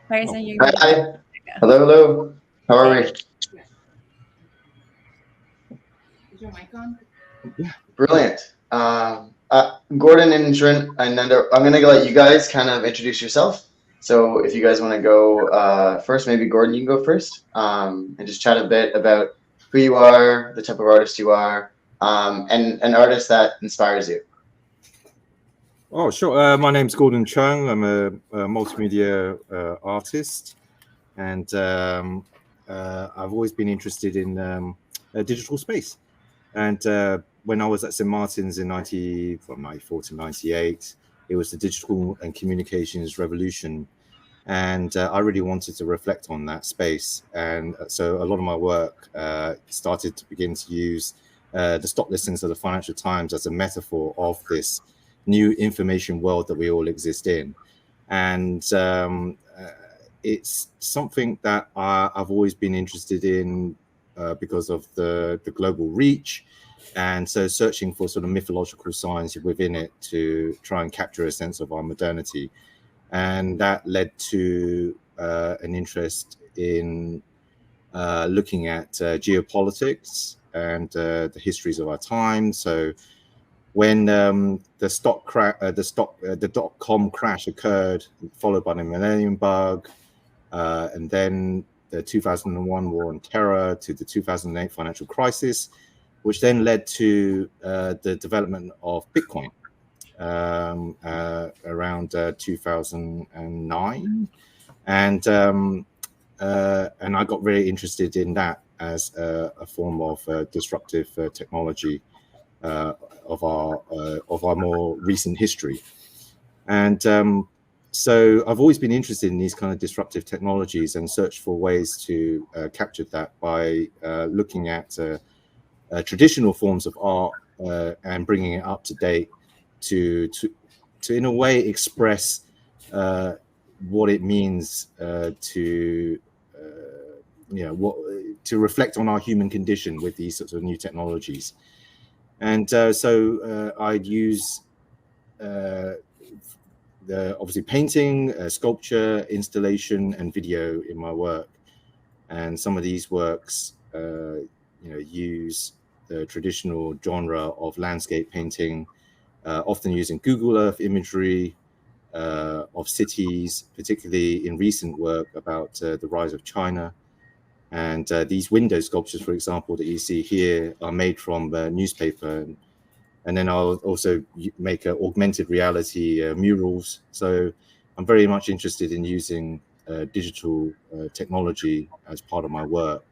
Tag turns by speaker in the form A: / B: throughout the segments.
A: Person, you're
B: Hi,
A: good.
B: hi. Hello, hello. How are
A: Okay.
B: we?
A: Is your mic on?
B: Brilliant. Gordon and Shirin and Nanda, I'm going to let you guys kind of introduce yourself. So if you guys want to go first, maybe Gordon, you can go first, and just chat a bit about who you are, the type of artist you are, and an artist that inspires you.
C: Oh, sure. My name's Gordon Cheung. I'm a multimedia artist, and I've always been interested in digital space. And when I was at St. Martin's in from 94 to 98, it was the digital and communications revolution. And I really wanted to reflect on that space. And so a lot of my work started to begin to use the stock listings of the Financial Times as a metaphor of this new information world that we all exist in. And it's something that I've always been interested in because of the global reach. And so searching for sort of mythological signs within it to try and capture a sense of our modernity. And that led to an interest in looking at geopolitics and the histories of our time. So when the dot-com crash occurred, followed by the Millennium Bug, and then the 2001 War on Terror to the 2008 financial crisis, which then led to the development of Bitcoin around 2009, and I got very interested in that as a form of disruptive technology of our more recent history. And so I've always been interested in these kind of disruptive technologies and searched for ways to capture that by looking at traditional forms of art and bringing it up to date to in a way express what it means to to reflect on our human condition with these sorts of new technologies. And so I'd use obviously painting, sculpture, installation, and video in my work. And some of these works, use the traditional genre of landscape painting, often using Google Earth imagery of cities, particularly in recent work about the rise of China. And these window sculptures, for example, that you see here are made from newspaper. And then I'll also make augmented reality murals. So I'm very much interested in using digital technology as part of my work,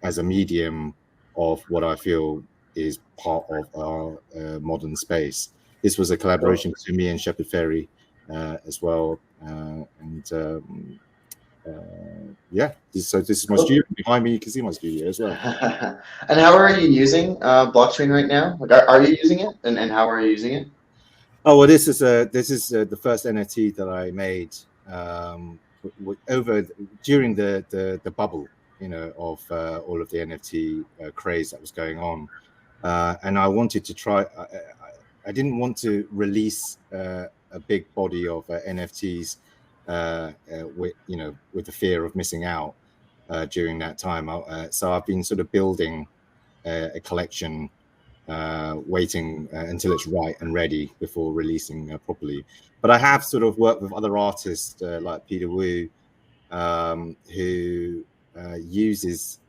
C: as a medium of what I feel is part of our modern space. This was a collaboration between me and Shepard Fairey as well. So this is my studio. Behind me, you can see my studio as well.
B: And how are you using blockchain right now? Like, are you using it, and how are you using it?
C: Oh well, this is the first NFT that I made over during the bubble, of all of the NFT craze that was going on, and I wanted to try. I didn't want to release a big body of NFTs with the fear of missing out during that time. So I've been sort of building a collection, waiting until it's right and ready before releasing properly. But I have sort of worked with other artists like Peter Wu, who uses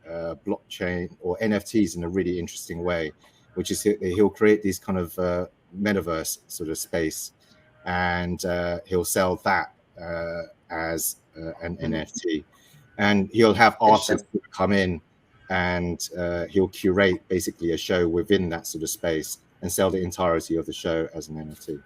C: blockchain or NFTs in a really interesting way, which is he'll create these kind of metaverse sort of space, and he'll sell that as an NFT, and he'll have artists come in, and he'll curate basically a show within that sort of space and sell the entirety of the show as an NFT.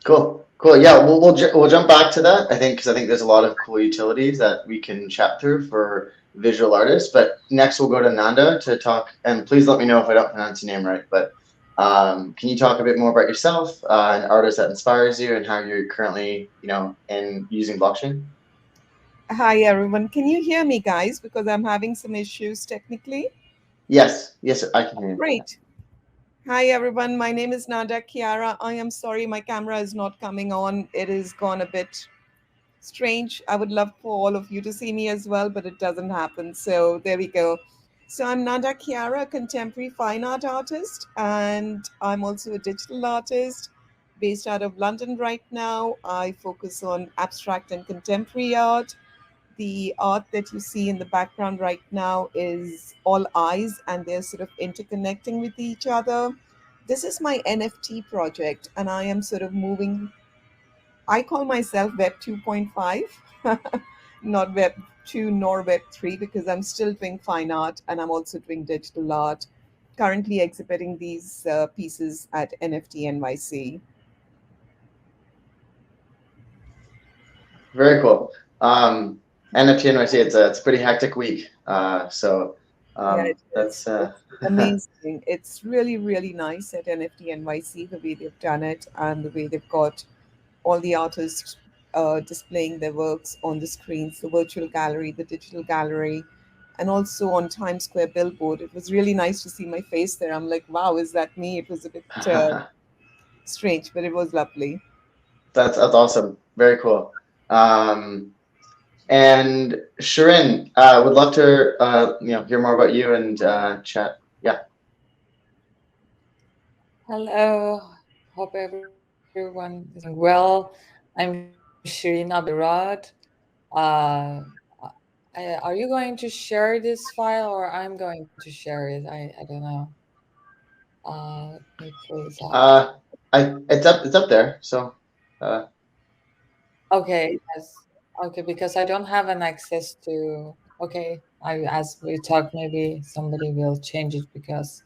B: Cool. Yeah, we'll jump back to that. I think there's a lot of cool utilities that we can chat through for visual artists. But next we'll go to Nanda to talk. And please let me know if I don't pronounce your name right. But can you talk a bit more about yourself, an artist that inspires you, and how you're currently, in using blockchain?
D: Hi everyone. Can you hear me, guys? Because I'm having some issues technically.
B: Yes, I can hear you.
D: Great. Hi everyone. My name is Nanda Khiara. I am sorry my camera is not coming on. It is gone a bit Strange. I would love for all of you to see me as well, but it doesn't happen. So there we go. So I'm Nanda Khiara, a contemporary fine art artist, and I'm also a digital artist based out of London right now. I focus on abstract and contemporary art. The art that you see in the background right now is all eyes, and they're sort of interconnecting with each other. This is my NFT project, and I am sort of moving. I call myself Web 2.5, not Web 2 nor Web 3, because I'm still doing fine art and I'm also doing digital art. Currently exhibiting these pieces at NFT NYC.
B: Very cool. NFT NYC, it's a pretty hectic week.
D: Yeah, it
B: That's
D: is. It's amazing. It's really, really nice at NFT NYC, the way they've done it and the way they've got all the artists displaying their works on the screens, the virtual gallery, the digital gallery, and also on Times Square billboard. It was really nice to see my face there. I'm like, wow, is that me? It was a bit strange, but it was lovely.
B: that's awesome. Very cool. Um, and Shirin, would love to hear more about you and chat. Yeah.
E: Hello, hope everyone is doing well. I'm Shirin Abedinirad. Uh, are you going to share this file or I'm going to share it? I don't know. Let me pull this out.
B: It's up there. So uh,
E: Okay, yes. Okay, because I don't have an access to. Okay, as we talk, maybe somebody will change it because.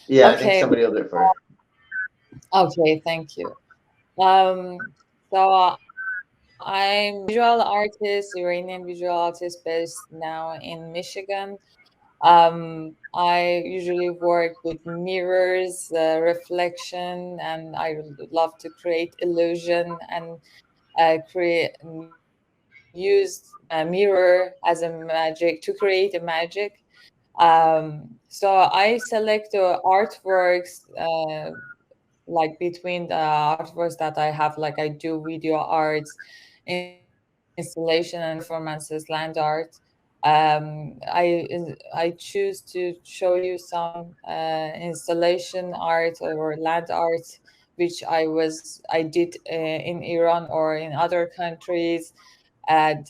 B: yeah, I think
E: Okay,
B: somebody will do it for you.
E: okay, thank you. So I'm visual artist, Iranian visual artist based now in Michigan. I usually work with mirrors, reflection, and I love to create illusion and use a mirror as a magic to create a magic. So I select artworks like between the artworks that I have, like I do video arts, installation and performances, land art. I choose to show you some installation art or land art, which I did in Iran or in other countries, and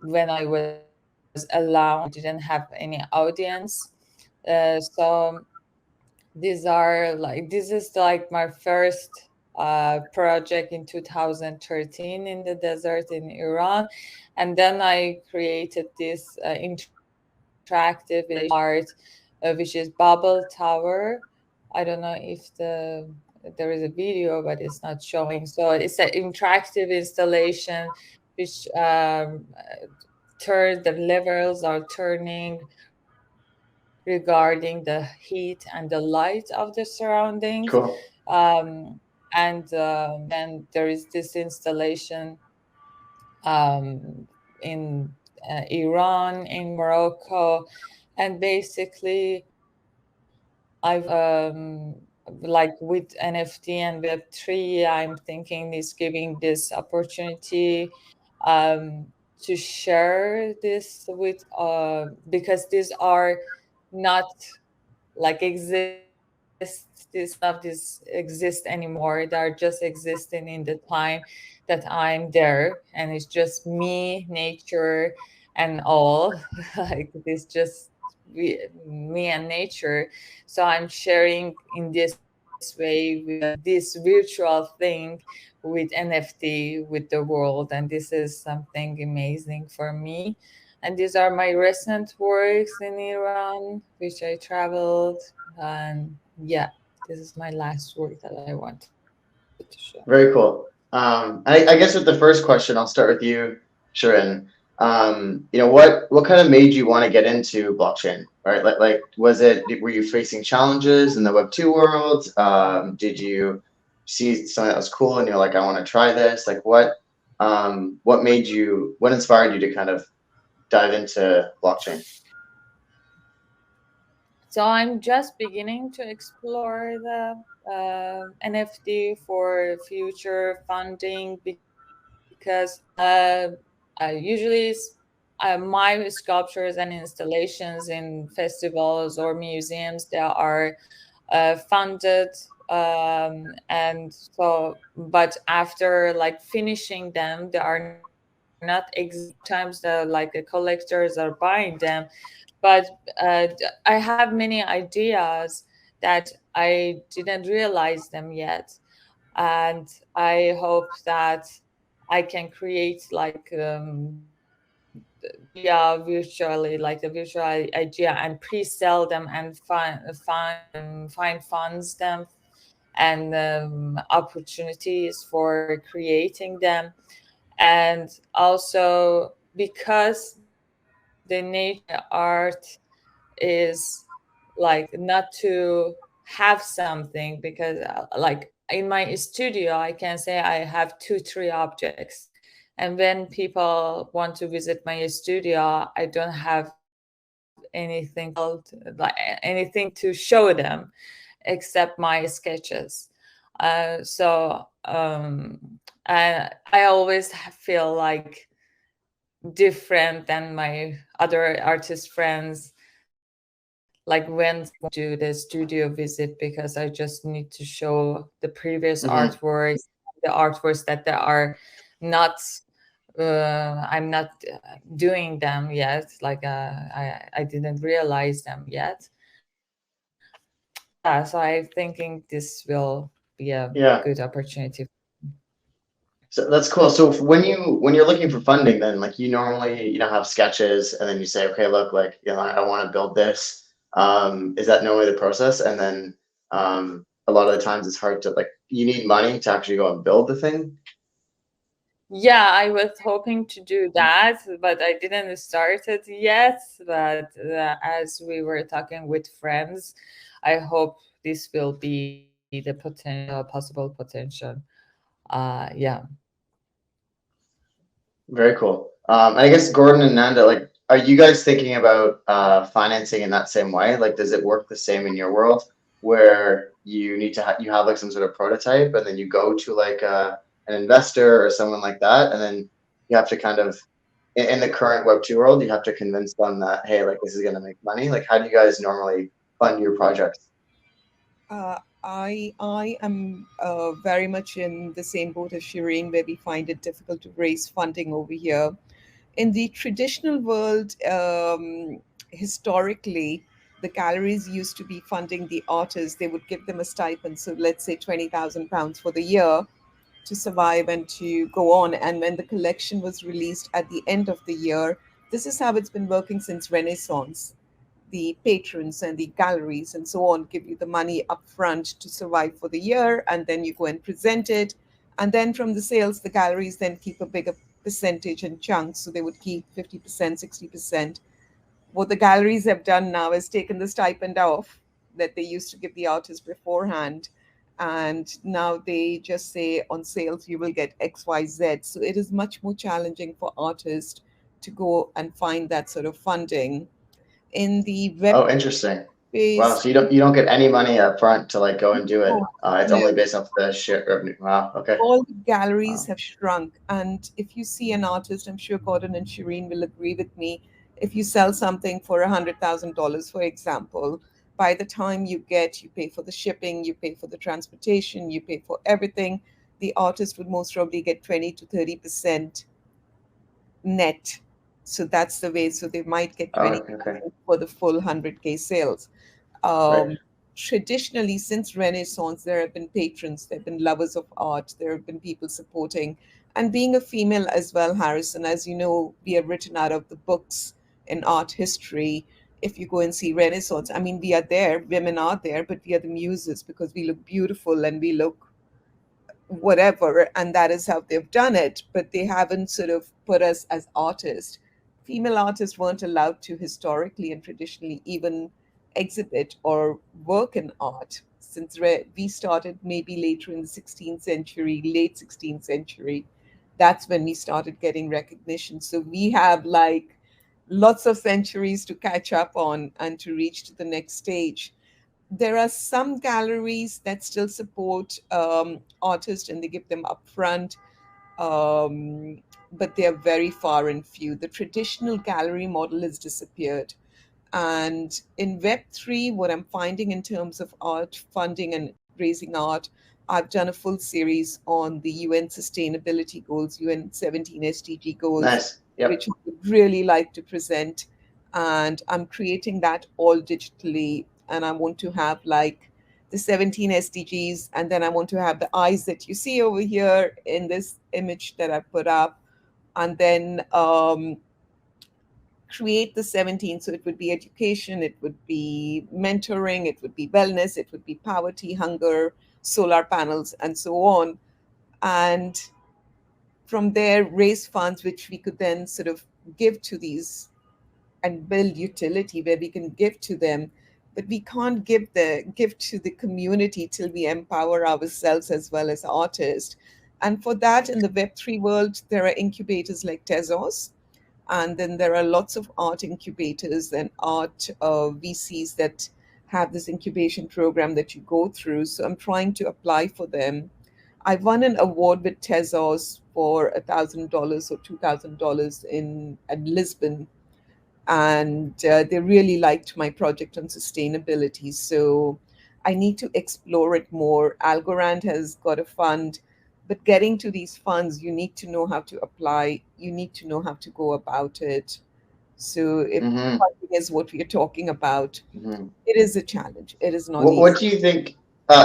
E: when I was alone, I didn't have any audience. So this is like my first project in 2013 in the desert in Iran, and then I created this interactive installation art, which is Bubble Tower. I don't know if there is a video, but it's not showing. So it's an interactive installation which turn the levels are turning regarding the heat and the light of the surroundings.
B: Cool.
E: Then there is this installation in Iran, in Morocco, and basically I've like with NFT and Web3, I'm thinking is giving this opportunity to share this with because these are not like none of these exist anymore. They're just existing in the time that I'm there, and it's just me, nature, and all. Like it's just me and nature. So I'm sharing in this way with this virtual thing with NFT with the world, and this is something amazing for me. And these are my recent works in Iran, which I traveled. And yeah, this is my last work that I wanted to share.
B: Very cool. I guess with the first question, I'll start with you, Sharon. What kind of made you want to get into blockchain, right? Were you facing challenges in the Web2 world? Did you see something that was cool and you're like, I want to try this? Like what inspired you to kind of dive into blockchain?
E: So I'm just beginning to explore the NFT for future funding because because usually my sculptures and installations in festivals or museums, they are funded, and so, but after like finishing them, they are not times the collectors are buying them. But I have many ideas that I didn't realize them yet, and I hope that I can create via virtually, like the virtual idea, and pre-sell them and find funds them and opportunities for creating them. And also because the nature art is like not to have something, because like in my studio I can say I have 2-3 objects, and when people want to visit my studio, I don't have anything anything to show them except my sketches. I always feel like different than my other artist friends, like when someone do the studio visit, because I just need to show the previous artworks, the artworks that they are not I'm not doing them yet, like I didn't realize them yet. Yeah, so I'm thinking this will be a good opportunity.
B: So that's cool. So when you're looking for funding, then like you normally have sketches, and then you say, okay, look, like I want to build this. Is that normally the process? And then a lot of the times it's hard to, like, you need money to actually go and build the thing.
E: Yeah, I was hoping to do that, but I didn't start it yet. But as we were talking with friends, I hope this will be the possible potential. Yeah.
B: Very cool. I guess Gordon and Nanda, like, are you guys thinking about financing in that same way? Like, does it work the same in your world, where you need to you have like some sort of prototype, and then you go to like an investor or someone like that, and then you have to kind of, in the current Web2 world, you have to convince them that, hey, like, this is going to make money. Like, how do you guys normally fund your projects?
D: I am very much in the same boat as Shirin, where we find it difficult to raise funding over here. In the traditional world, historically, the galleries used to be funding the artists. They would give them a stipend. So let's say £20,000 for the year to survive and to go on. And when the collection was released at the end of the year, this is how it's been working since Renaissance. The patrons and the galleries and so on give you the money up front to survive for the year, and then you go and present it. And then from the sales, the galleries then keep a bigger percentage in chunks. So they would keep 50%, 60%. What the galleries have done now is taken the stipend off that they used to give the artist beforehand. And now they just say on sales, you will get XYZ. So it is much more challenging for artists to go and find that sort of funding. In the web
B: Oh, interesting. Wow.
D: space,
B: So you don't get any money up front to like go and do it.
D: no,
B: It's
D: no.
B: only based off the share revenue. Wow. Okay.
D: All the galleries
B: Wow.
D: have shrunk. And if you see an artist, I'm sure Gordon and Shireen will agree with me, if you sell something for $100,000, for example, by the time you pay for the shipping, you pay for the transportation, you pay for everything, the artist would most probably get 20 to 30% net. So that's the way. So they might get
B: Oh,
D: 20
B: okay.
D: for the full 100K sales.
B: Right.
D: Traditionally, since Renaissance, there have been patrons, there have been lovers of art, there have been people supporting. And being a female as well, Harrison, as you know, we have written out of the books in art history. If you go and see Renaissance, I mean, we are there, women are there, but we are the muses because we look beautiful and we look whatever, and that is how they've done it, but they haven't sort of put us as artists. Female artists weren't allowed to historically and traditionally even exhibit or work in art since we started maybe later in the 16th century, late 16th century. That's when we started getting recognition. So we have like lots of centuries to catch up on and to reach to the next stage. There are some galleries that still support artists and they give them upfront. but they are very far and few. The traditional gallery model has disappeared. And in Web3, what I'm finding in terms of art funding and raising art, I've done a full series on the UN sustainability goals, UN 17 SDG goals,
B: Nice. Yep.
D: which I would really like to present. And I'm creating that all digitally. And I want to have like the 17 SDGs. And then I want to have the eyes that you see over here in this image that I put up. And then create the 17. So it would be education, it would be mentoring, it would be wellness, it would be poverty, hunger, solar panels, and so on. And from there, raise funds, which we could then sort of give to these and build utility where we can give to them. But we can't give to the community till we empower ourselves as well as artists. And for that, in the Web3 world, there are incubators like Tezos. And then there are lots of art incubators and art VCs that have this incubation program that you go through. So I'm trying to apply for them. I won an award with Tezos for $1,000 or $2,000 in Lisbon. And they really liked my project on sustainability. So I need to explore it more. Algorand has got a fund, but getting to these funds, you need to know how to apply. You need to know how to go about it. So if funding is what we are talking about, it is a challenge. It is not easy.
B: What do you think?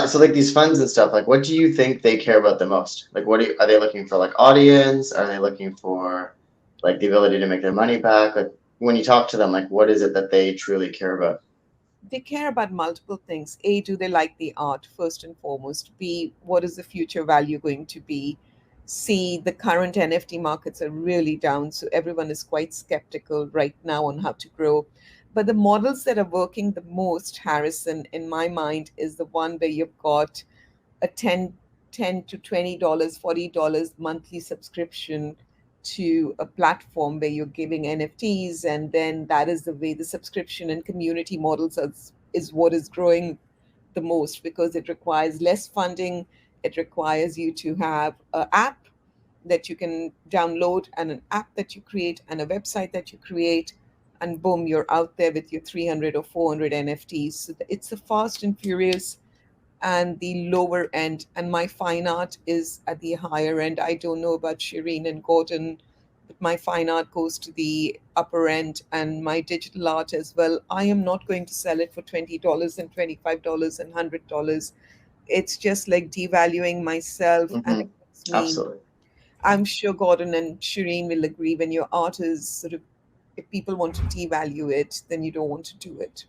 B: So like these funds and stuff, like what do you think they care about the most? Like are they looking for, like audience? Are they looking for like the ability to make their money back? Like when you talk to them, like what is it that they truly care about?
D: They care about multiple things. A, do they like the art, first and foremost? B, what is the future value going to be? C, the current NFT markets are really down, so everyone is quite skeptical right now on how to grow. But the models that are working the most, Harrison, in my mind, is the one where you've got a $10 to $20, $40 monthly subscription to a platform where you're giving NFTs, and then that is the way the subscription and community models is what is growing the most, because it requires less funding. It requires you to have an app that you can download and an app that you create and a website that you create, and boom, you're out there with your 300 or 400 NFTs. So it's the fast and furious and the lower end, and my fine art is at the higher end. I don't know about Shirin and Gordon, but my fine art goes to the upper end, and my digital art as well. I am not going to sell it for $20 and $25 and $100. It's just like devaluing myself, and it makes me,
B: Absolutely.
D: I'm sure Gordon and Shirin will agree, when your art is sort of, if people want to devalue it, then you don't want to do it.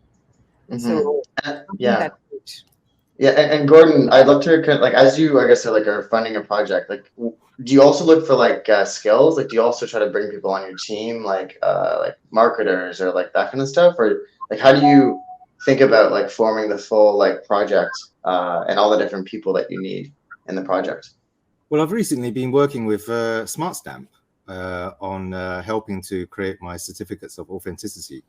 D: So I think that's it.
B: Yeah, and Gordon, I'd love to like, as you, I guess, are funding a project, like, do you also look for like skills? Like, do you also try to bring people on your team, like marketers or like that kind of stuff, or like how do you think about like forming the full like project and all the different people that you need in the project?
C: Well, I've recently been working with SmartStamp on helping to create my certificates of authenticity.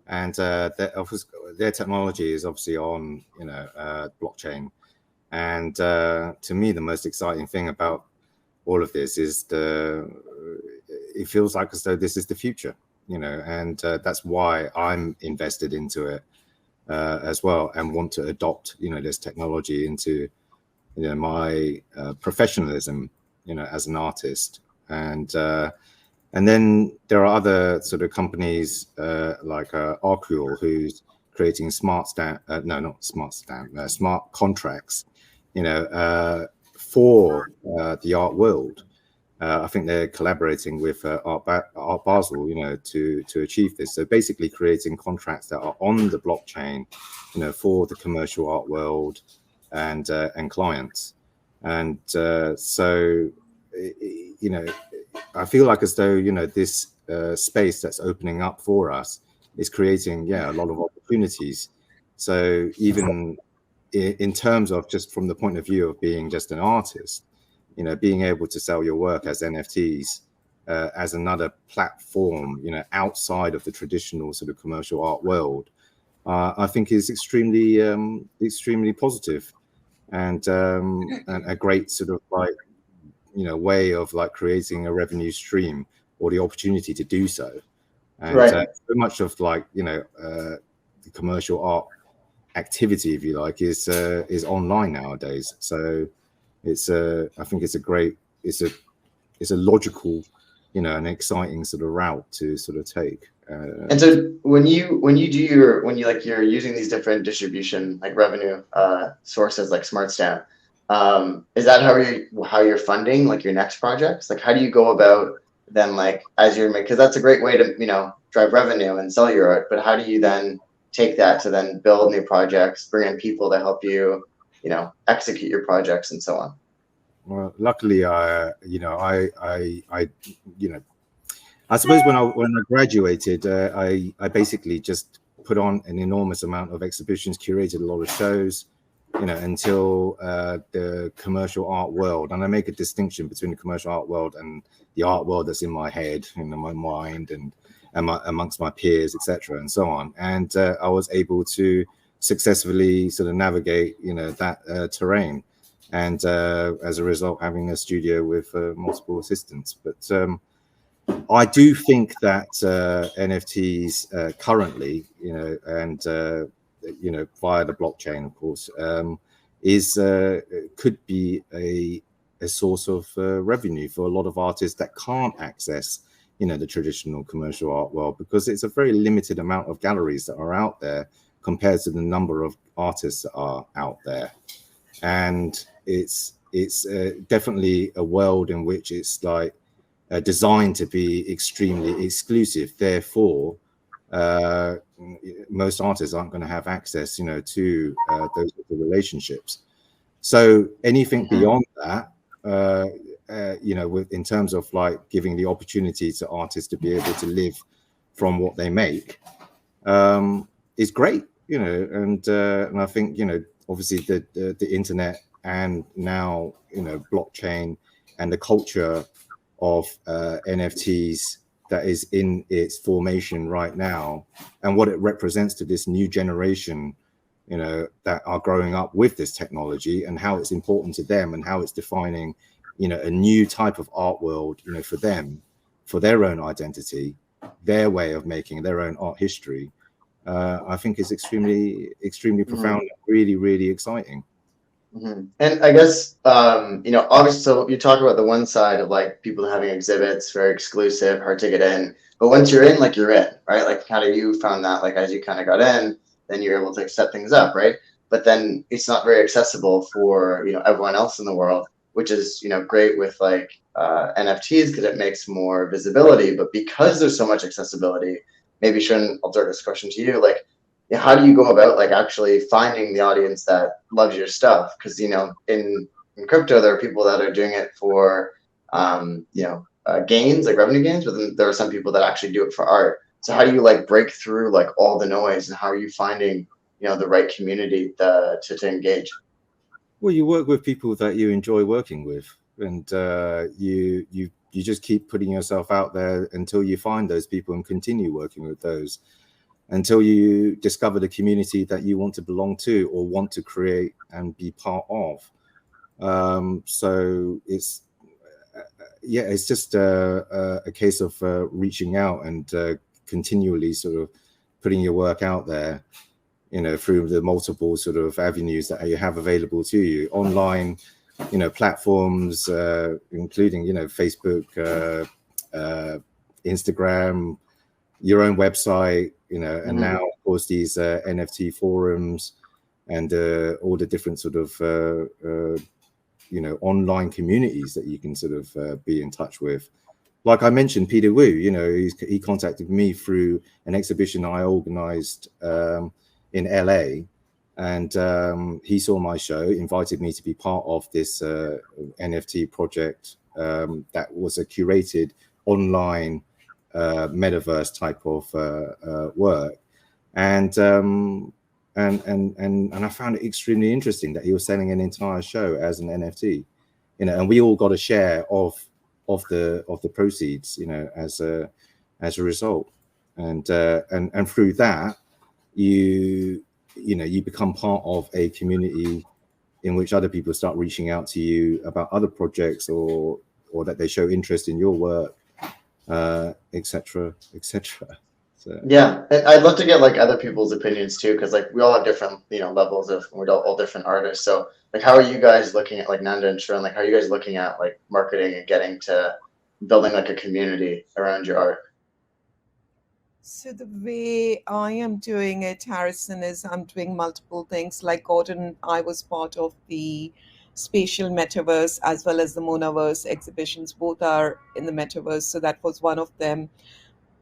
C: And their technology is obviously on, blockchain. And to me, the most exciting thing about all of this is it feels like as though this is the future, and that's why I'm invested into it as well, and want to adopt, this technology into, my professionalism, as an artist. And then there are other sort of companies like Arcual, who's creating smart contracts, for the art world. I think they're collaborating with Art Basel, to achieve this. So basically creating contracts that are on the blockchain, for the commercial art world and clients. And so, I feel like as though, this space that's opening up for us is creating, a lot of opportunities. So even in terms of just from the point of view of being just an artist, being able to sell your work as NFTs as another platform, outside of the traditional sort of commercial art world, I think is extremely positive and a great sort of like, way of like creating a revenue stream or the opportunity to do so. And
B: Right.
C: so much of like the commercial art activity, if you like, is online nowadays. So it's I think it's a logical, an exciting sort of route to sort of take.
B: And so when you're using these different distribution like revenue sources like SmartStamp, is that how you're funding like your next projects? Like how do you go about them like as you're because that's a great way to drive revenue and sell your art, but how do you then take that to then build new projects, bring in people to help you execute your projects and so on?
C: Well, luckily, I suppose when I graduated, I basically just put on an enormous amount of exhibitions, curated a lot of shows, until the commercial art world, and I make a distinction between the commercial art world and the art world that's in my head, in my mind, and amongst my peers, etc., and so on. And I was able to successfully sort of navigate, that terrain, and as a result, having a studio with multiple assistants. But I do think that NFTs currently, and via the blockchain, of course, could be a source of revenue for a lot of artists that can't access, the traditional commercial art world, because it's a very limited amount of galleries that are out there compared to the number of artists that are out there, and it's definitely a world in which it's like designed to be extremely exclusive. Therefore, most artists aren't going to have access, to those relationships. So anything beyond that, in terms of like giving the opportunity to artists to be able to live from what they make, is great, and I think obviously the internet and now blockchain and the culture of NFTs that is in its formation right now, and what it represents to this new generation, that are growing up with this technology, and how it's important to them, and how it's defining, a new type of art world, for them, for their own identity, their way of making their own art history. I think is extremely profound, really, really exciting.
B: And I guess, obviously, so you talk about the one side of like people having exhibits, very exclusive, hard to get in. But once you're in, like you're in, right? Like how do you found that? Like as you kind of got in, then you're able to set things up, right? But then it's not very accessible for everyone else in the world, which is great with like NFTs because it makes more visibility. But because there's so much accessibility, maybe Sharon, I'll direct this question to you, like. How do you go about like actually finding the audience that loves your stuff? Because in crypto there are people that are doing it for gains, like revenue gains, but then there are some people that actually do it for art. So how do you like break through like all the noise, and how are you finding the right community to engage?
C: Well, you work with people that you enjoy working with, and you just keep putting yourself out there until you find those people and continue working with those, until you discover the community that you want to belong to or want to create and be part of. So it's just a case of reaching out and continually sort of putting your work out there, through the multiple sort of avenues that you have available to you, online, platforms, including, Facebook, Instagram, your own website, and now of course these NFT forums and all the different sort of online communities that you can sort of be in touch with. Like I mentioned, Peter Wu, he contacted me through an exhibition I organized in LA, and he saw my show, invited me to be part of this NFT project that was a curated online metaverse type of work, and I found it extremely interesting that he was selling an entire show as an NFT, and we all got a share of the proceeds, as a result, and through that you become part of a community in which other people start reaching out to you about other projects, or that they show interest in your work, etc., etc. So
B: yeah, and I'd love to get like other people's opinions too, because like we all have different, you know, levels of, we're all different artists. So like, how are you guys looking at, like Nanda and Sharon, like how are you guys looking at like marketing and getting to building like a community around your art?
D: So the way I am doing it, Harrison, is I'm doing multiple things. Like Gordon, I was part of the spatial metaverse as well as the Monaverse exhibitions. Both are in the metaverse, so that was one of them.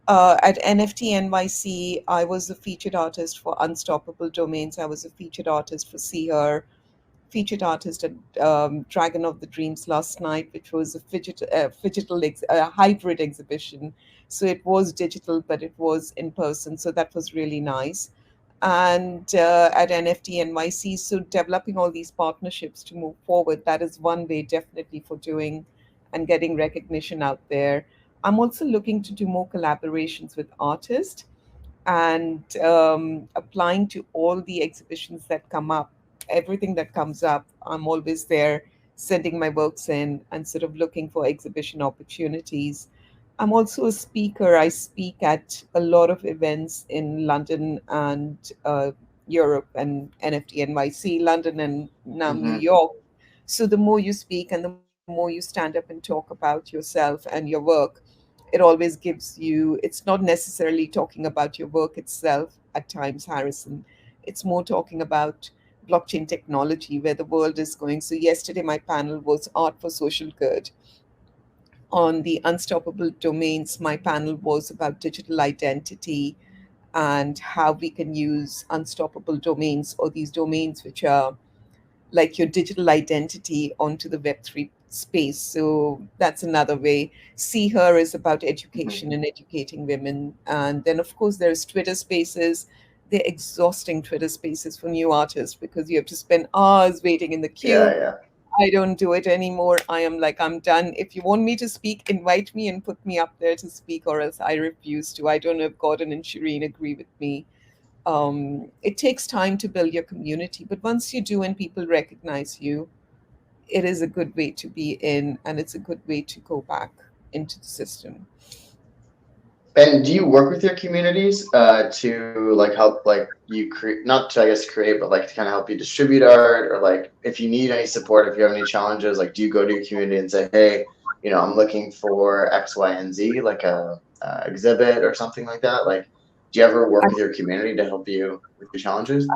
D: At NFT NYC, I was a featured artist for Unstoppable Domains. I was a featured artist for See Her, featured artist at Dragon of the Dreams last night, which was a hybrid exhibition. So it was digital, but it was in person. So that was really nice. And at NFT NYC, so developing all these partnerships to move forward, that is one way definitely for doing and getting recognition out there. I'm also looking to do more collaborations with artists and applying to all the exhibitions that come up. Everything that comes up, I'm always there sending my works in and sort of looking for exhibition opportunities. I'm also a speaker. I speak at a lot of events in London and Europe and NFT NYC, London and now New
B: Mm-hmm.
D: York. So the more you speak and the more you stand up and talk about yourself and your work, it always gives you, it's not necessarily talking about your work itself at times, Harrison. It's more talking about blockchain technology, where the world is going. So yesterday my panel was art for social good. On the unstoppable domains, my panel was about digital identity and how we can use unstoppable domains, or these domains which are like your digital identity, onto the Web3 space. So that's another way. See Her is about education
B: Mm-hmm.
D: and educating women. And then, of course, there's Twitter spaces. They're exhausting Twitter spaces for new artists because you have to spend hours waiting in the queue.
B: Yeah,
D: I don't do it anymore. I am like, I'm done. If you want me to speak, invite me and put me up there to speak, or else I refuse to. I don't know if Gordon and Shireen agree with me. It takes time to build your community, but once you do and people recognize you, it is a good way to be in, and it's a good way to go back into the system.
B: And do you work with your communities to like help like you create, not to I guess create, but like to kind of help you distribute art, or like if you need any support, if you have any challenges, like do you go to your community and say, hey, you know, I'm looking for X, Y, and Z, like a exhibit or something like that? Like, do you ever work with your community to help you with your challenges?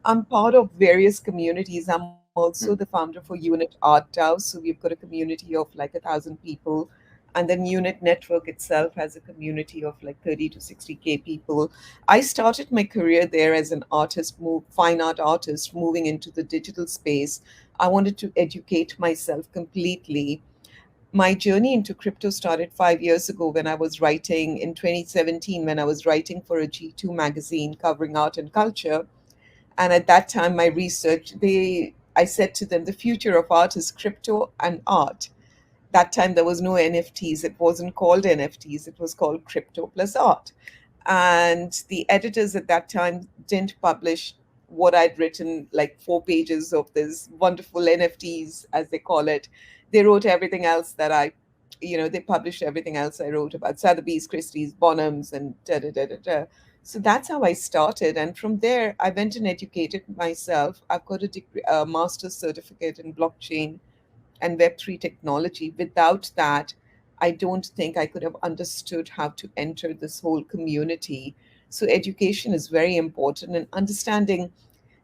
D: I'm part of various communities. I'm also the
B: Hmm.
D: founder for Unit Art DAO. So we've got a community of like 1,000 people. And then Unit Network itself has a community of like 30 to 60K people. I started my career there as an artist, fine art artist, moving into the digital space. I wanted to educate myself completely. My journey into crypto started 5 years ago when I was writing in 2017, when I was writing for a G2 magazine covering art and culture. And at that time, my research, I said to them, the future of art is crypto and art. That time there was no NFTs. It wasn't called NFTs. It was called crypto plus art. And the editors at that time didn't publish what I'd written, like 4 pages of this wonderful NFTs, as they call it. They wrote everything else that they published everything else I wrote about Sotheby's, Christie's, Bonhams, and da da da da da. So that's how I started. And from there, I went and educated myself. I've got a master's certificate in blockchain and Web3 technology. Without that, I don't think I could have understood how to enter this whole community. So, education is very important, and understanding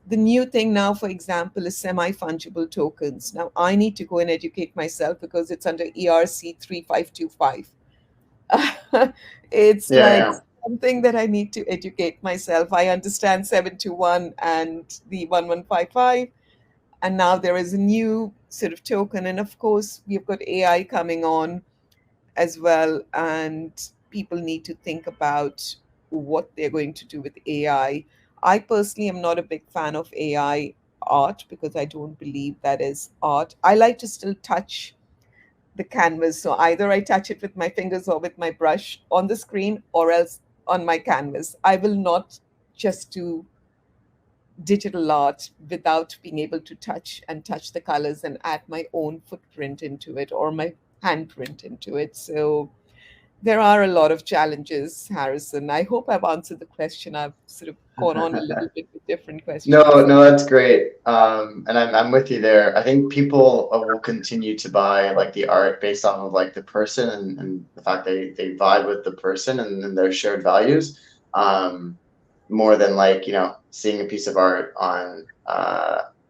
D: the new thing now, for example, is semi fungible tokens. Now, I need to go and educate myself because it's under ERC 3525. It's
B: Yeah,
D: like
B: yeah.
D: something that I need to educate myself. I understand 721 and the 1155, and now there is a new sort of token. And of course, we've got AI coming on as well, and people need to think about what they're going to do with AI. I personally am not a big fan of AI art because I don't believe that is art. I like to still touch the canvas. So either I touch it with my fingers or with my brush on the screen, or else on my canvas. I will not just do digital art without being able to touch the colors and add my own footprint into it or my handprint into it. So there are a lot of challenges, Harrison. I hope I've answered the question. I've sort of gone on a little bit with different questions.
B: No, that's great. And I'm with you there. I think people will continue to buy like the art based off of like the person and the fact they vibe with the person and their shared values, more than like, you know, seeing a piece of art on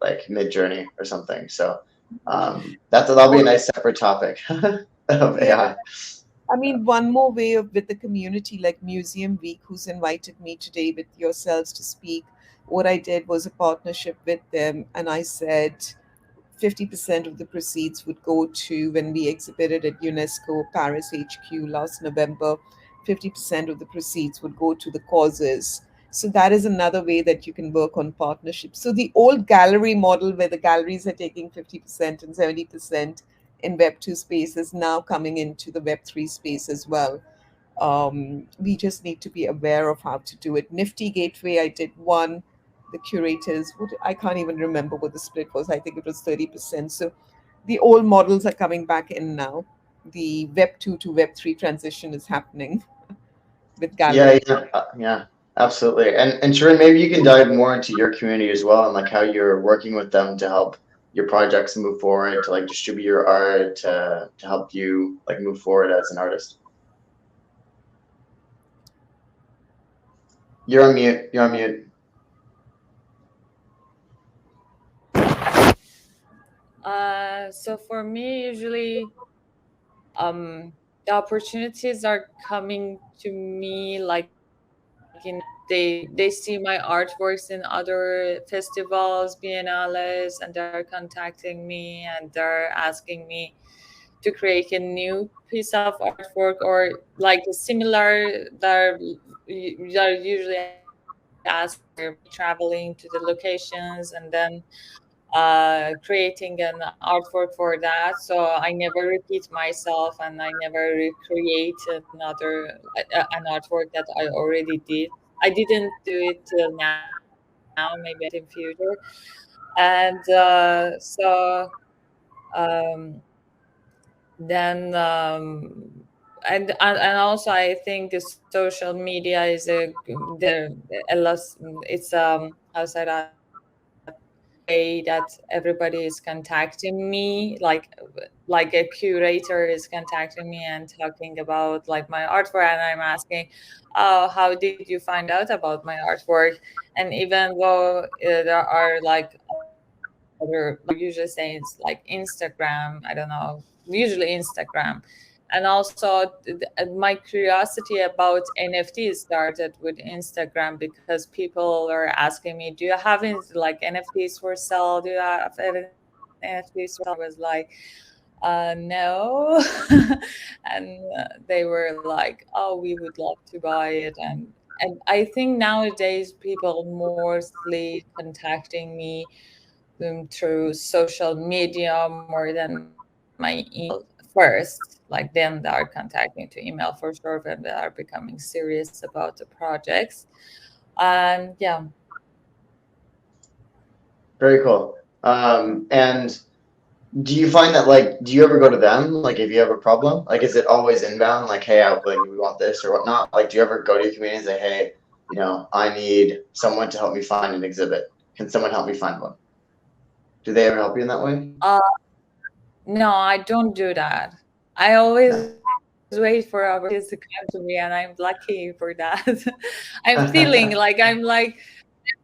B: like Midjourney or something. So that'll be a nice separate topic of AI.
D: I mean, one more way of with the community like Museum Week, who's invited me today with yourselves to speak. What I did was a partnership with them, and I said 50% of the proceeds would go to when we exhibited at UNESCO Paris HQ last November. 50% of the proceeds would go to the causes. So that is another way that you can work on partnerships. So the old gallery model where the galleries are taking 50% and 70% in Web2 space is now coming into the Web3 space as well. We just need to be aware of how to do it. Nifty Gateway, I did one. The curators, I can't even remember what the split was. I think it was 30%. So the old models are coming back in now. The Web2 to Web3 transition is happening with galleries.
B: Yeah, absolutely. And Sharon, maybe you can dive more into your community as well and like how you're working with them to help your projects move forward, to like distribute your art, to help you like move forward as an artist. You're on mute. You're on mute.
E: So for me, usually, the opportunities are coming to me like they see my artworks in other festivals, biennales, and they're contacting me and they're asking me to create a new piece of artwork or like a similar. They're usually asking me traveling to the locations and then creating an artwork for that. So I never repeat myself and I never recreate an artwork that I already did. I didn't do it till now, maybe I do in future. And um, then and also I think the social media is a lot. It's how say that way that everybody is contacting me, like a curator is contacting me and talking about like my artwork, and I'm asking, oh, how did you find out about my artwork? And even though there are like other, like usually say it's like Instagram, I don't know, usually Instagram. And also my curiosity about NFTs started with Instagram because people are asking me, do you have any, like NFTs for sale? Do you have NFTs for sale? I was like, no. And they were like, oh, we would love to buy it. And I think nowadays people mostly contacting me through social media more than my email first. Like then they are contacting to email for sure when they are becoming serious about the projects. And yeah.
B: Very cool. And do you find that like, do you ever go to them? Like, if you have a problem, like, is it always inbound? Like, hey, like, we want this or whatnot. Like, do you ever go to your community and say, hey, you know, I need someone to help me find an exhibit. Can someone help me find one? Do they ever help you in that way?
E: No, I don't do that. I always wait for opportunities to come to me, and I'm lucky for that. I'm feeling like I'm like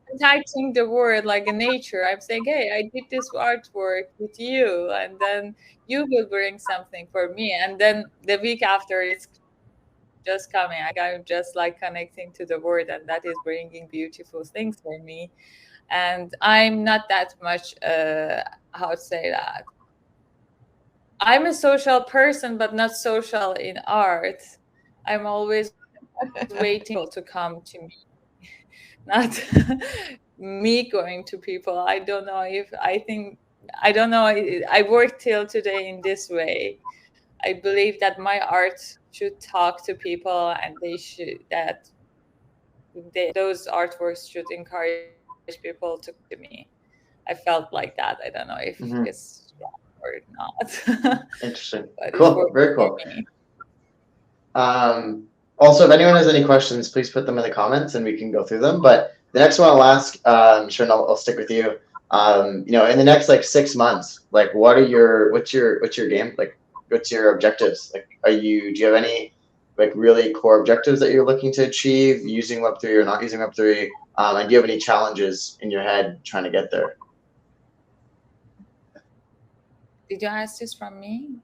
E: contacting the world like a nature. I'm saying, hey, I did this artwork with you, and then you will bring something for me. And then the week after, it's just coming. Like I'm just like connecting to the world, and that is bringing beautiful things for me. And I'm not that much, how to say that. I'm a social person, but not social in art. I'm always waiting for people to come to me, not me going to people. I don't know if I think I don't know. I work till today in this way. I believe that my art should talk to people, and those artworks should encourage people people to me. I felt like that. I don't know if it's wrong or not.
B: Interesting.
E: But
B: Cool. Very cool. Also, if anyone has any questions, please put them in the comments and we can go through them. But the next one I'll ask, Sharon, I'll stick with you. You know, in the next like 6 months, like what's your game? Like, what's your objectives? Like, do you have any like really core objectives that you're looking to achieve using Web3 or not using Web3? And do you have any challenges in your head trying to get there?
E: Did you ask this from me?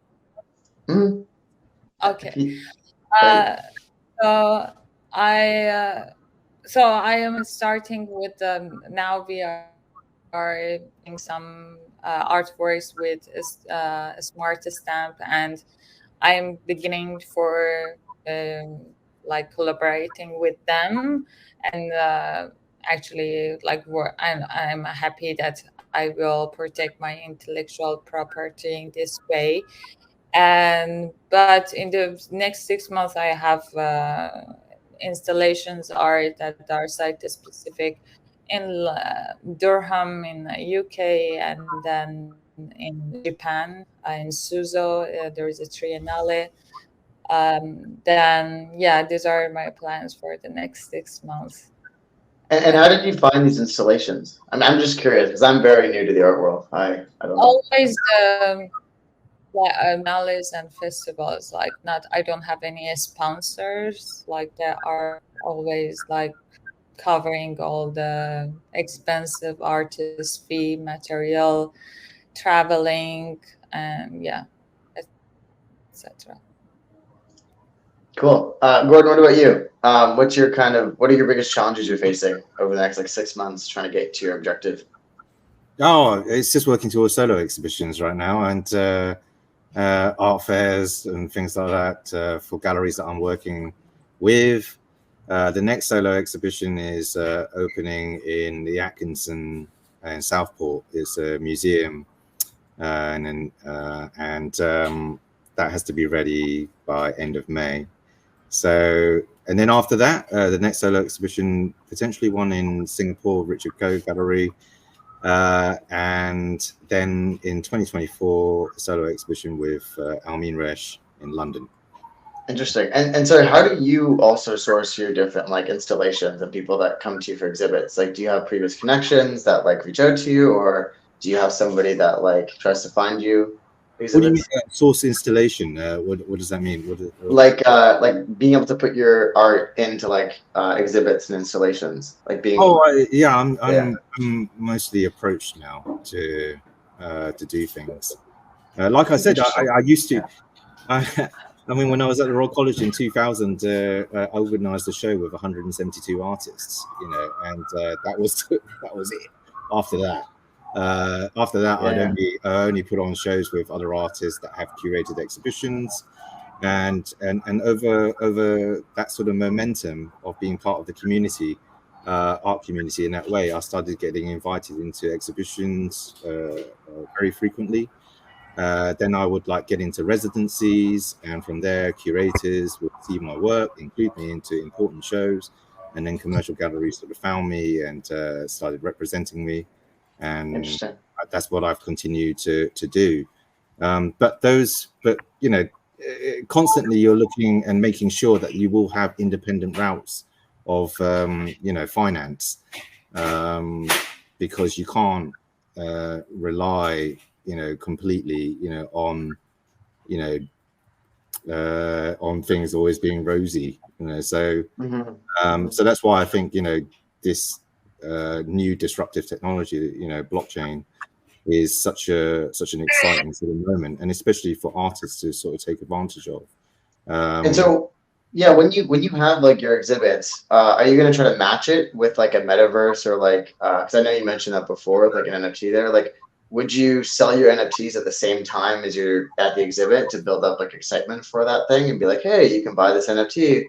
B: Mm-hmm.
E: Okay. So I am starting with now we are doing some artworks with a smart stamp, and I'm beginning for like collaborating with them, and actually like I'm happy that I will protect my intellectual property in this way. But in the next 6 months, I have installations that are site specific in Durham in the UK, and then in Japan, in Suzo, there is a triennale. Then yeah, these are my plans for the next 6 months.
B: And how did you find these installations? I'm just curious because I'm very new to the art world. I don't know.
E: Always biennales and festivals. Like, not, I don't have any sponsors. Like, they are always like covering all the expensive artist fee, material, traveling, and yeah, etc.
B: Cool. Gordon, what about you? What are your biggest challenges you're facing over the next like 6 months trying to get to your objective?
C: Oh, it's just working towards solo exhibitions right now, and art fairs and things like that for galleries that I'm working with. The next solo exhibition is opening in the Atkinson in Southport. It's a museum, and that has to be ready by end of May. So, and then after that, the next solo exhibition, potentially one in Singapore, Richard Koh Gallery. And then in 2024, a solo exhibition with Almin Resh in London.
B: Interesting. And so how do you also source your different like installations and people that come to you for exhibits? Like, do you have previous connections that like reach out to you, or do you have somebody that like tries to find you exhibits?
C: What do you mean source installation? What does that mean?
B: Like being able to put your art into like exhibits and installations, like being.
C: I'm mostly approached now to do things. Like I said, I used to. I mean, when I was at the Royal College in 2000, I organised a show with 172 artists, you know, and that was it. After that, I only put on shows with other artists that have curated exhibitions, and over that sort of momentum of being part of the community, art community in that way, I started getting invited into exhibitions very frequently. Then I would like get into residencies, and from there curators would see my work, include me into important shows, and then commercial galleries sort of found me and started representing me, and that's what I've continued to do. But you know, constantly you're looking and making sure that you will have independent routes of you know, finance, because you can't rely, you know, completely, you know, on, you know, on things always being rosy, you know. So so that's why I think, you know, this new disruptive technology, you know, blockchain, is such an exciting sort of moment, and especially for artists to sort of take advantage of.
B: And so, yeah, when you have like your exhibits, are you going to try to match it with like a metaverse, or like, because I know you mentioned that before with like an NFT there, like, would you sell your NFTs at the same time as you're at the exhibit to build up like excitement for that thing and be like, hey, you can buy this NFT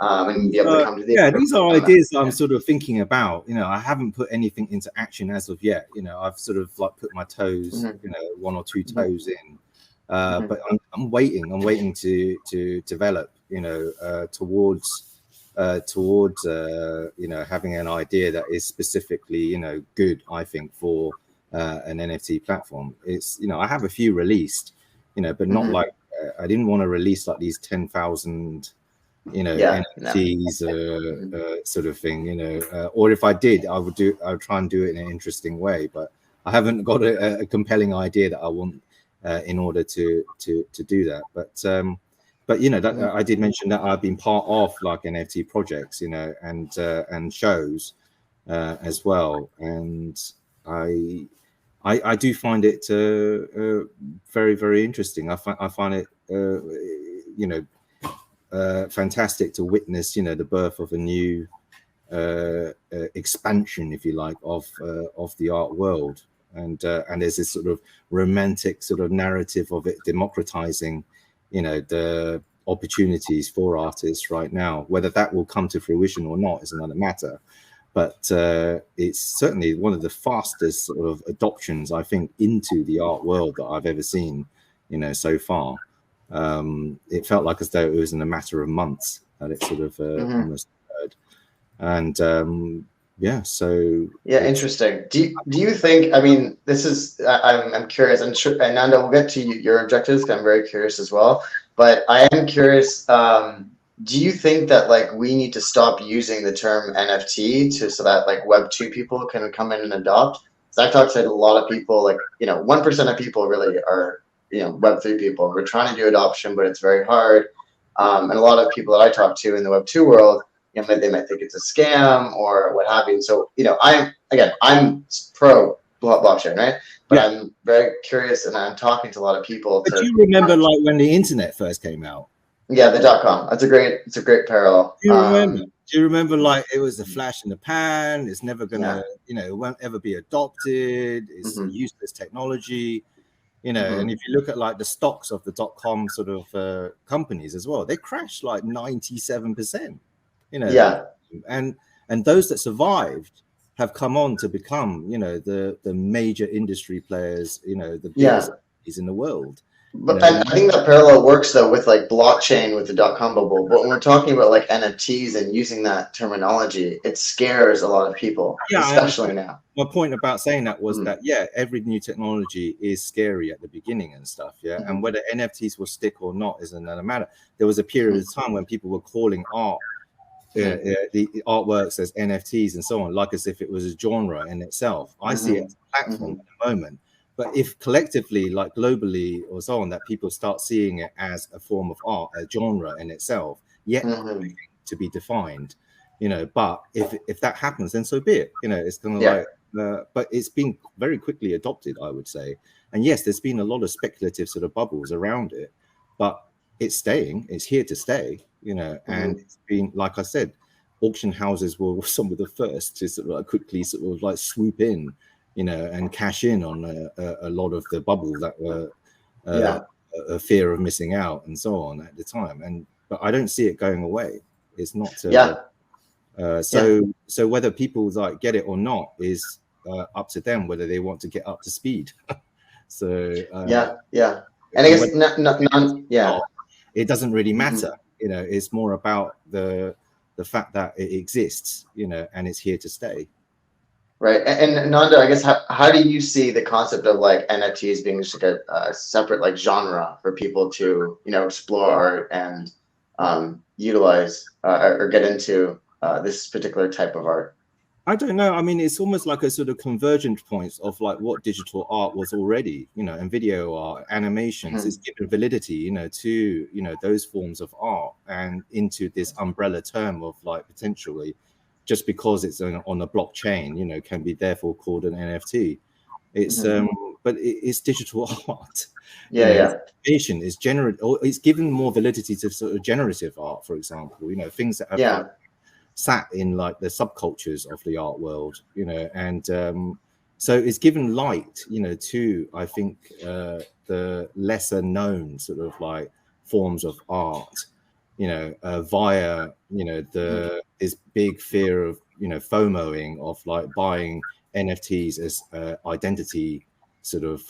B: and be able to come to the exhibit?
C: These are ideas I'm sort of thinking about. You know, I haven't put anything into action as of yet. You know, I've sort of like put my toes, you know, 1 or 2 toes in, but I'm waiting to develop, you know, towards towards having an idea that is specifically good, I think, for an NFT platform. It's I have a few released, but not like I didn't want to release like these 10,000 NFTs sort of thing, or if I did, I would try and do it in an interesting way, but I haven't got a compelling idea that I want in order to do that. But that I did mention that I've been part of like NFT projects, and shows as well, and I do find it very, very interesting. I find it fantastic to witness the birth of a new expansion, if you like, of the art world, and there's this sort of romantic sort of narrative of it democratizing the opportunities for artists right now. Whether that will come to fruition or not is another matter, but it's certainly one of the fastest sort of adoptions, I think, into the art world that I've ever seen so far. It felt like as though it was in a matter of months that it sort of almost occurred. And
B: interesting. Do you think, I mean, this is I'm curious, and Nanda, we'll get to your objectives, 'cause I'm very curious as well, but I am curious, do you think that like we need to stop using the term NFT so that like Web2 people can come in and adopt? I've talked to a lot of people, like 1% of people really are Web3 people. We're trying to do adoption, but it's very hard. And a lot of people that I talk to in the Web2 world, they might think it's a scam or what have you. So, I'm pro blockchain, right? But yeah. I'm very curious, and I'm talking to a lot of people.
C: But do you remember like when the internet first came out?
B: Yeah, the .com. It's a great parallel.
C: Do you remember like it was a flash in the pan? It's never gonna, it won't ever be adopted. It's useless technology. And if you look at like the stocks of the .com sort of companies as well, they crashed like 97%. And those that survived have come on to become, the major industry players, the biggest companies in the world.
B: But I think that parallel works though with like blockchain with the .com bubble. But when we're talking about like NFTs and using that terminology, it scares a lot of people, especially now.
C: My point about saying that was that every new technology is scary at the beginning and stuff, and whether NFTs will stick or not is another matter. There was a period of time when people were calling art the artworks as NFTs and so on, like as if it was a genre in itself. I see it as a platform at the moment. But if collectively, like globally or so on, that people start seeing it as a form of art, a genre in itself, yet to be defined, but if that happens, then so be it. It's kind of like, but it's been very quickly adopted, I would say. And yes, there's been a lot of speculative sort of bubbles around it, but it's staying, it's here to stay, and it's been, like I said, auction houses were some of the first to sort of like quickly sort of like swoop in, and cash in on a lot of the bubbles that were a fear of missing out and so on at the time. But I don't see it going away. It's not. So whether people like get it or not is up to them, whether they want to get up to speed. And
B: I guess
C: it doesn't really matter. It's more about the fact that it exists, and it's here to stay.
B: Right. And Nanda, I guess, how do you see the concept of like NFTs being just like a separate like genre for people to, explore and utilize or get into this particular type of art?
C: I don't know. I mean, it's almost like a sort of convergent point of like what digital art was already, and video art, animations. It's given validity, to, those forms of art and into this umbrella term of like potentially, just because it's on a blockchain, can be therefore called an NFT. It's but it's digital art. Animation is it's given more validity to sort of generative art, for example. Things that have sat in like the subcultures of the art world. And so it's given light, to I think the lesser known sort of like forms of art. Via this big fear of FOMOing of like buying NFTs as identity sort of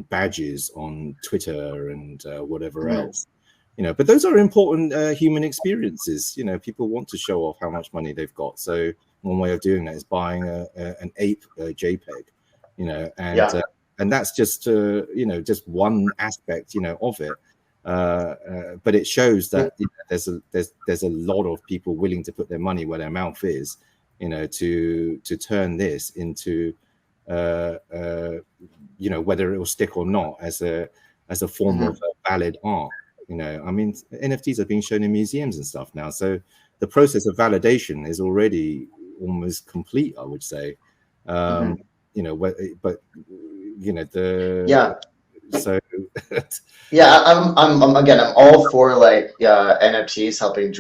C: badges on Twitter and whatever else, you know, but those are important human experiences. You know, people want to show off how much money they've got. So one way of doing that is buying an ape JPEG, you know, and that's just you know, just one aspect, you know, of it. But it shows that you know, there's a lot of people willing to put their money where their mouth is, you know, to turn this into you know, whether it will stick or not as a form of valid art. You know, I mean, NFTs are being shown in museums and stuff now, so the process of validation is already almost complete, I would say. You know, but you know, so
B: yeah, I'm again, I'm all for like NFTs helping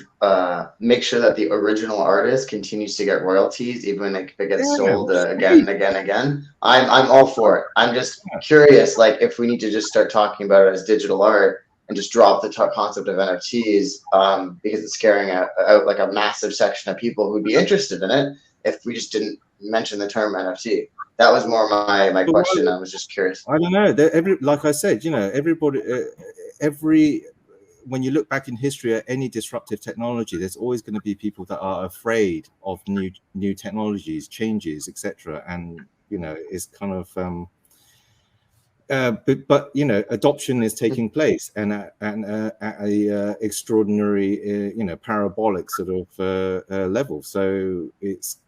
B: make sure that the original artist continues to get royalties even if it gets sold again and again and again. I'm all for it. I'm just curious, like if we need to just start talking about it as digital art and just drop the concept of NFTs because it's scaring out like a massive section of people who'd be interested in it if we just didn't mention the term NFT. That was more my question. I was just curious.
C: I don't know. Like I said, you know, everybody, when you look back in history at any disruptive technology, there's always going to be people that are afraid of new technologies, changes, etc. And you know, it's kind of but you know, adoption is taking place, and at a extraordinary, you know, parabolic sort of level. So it's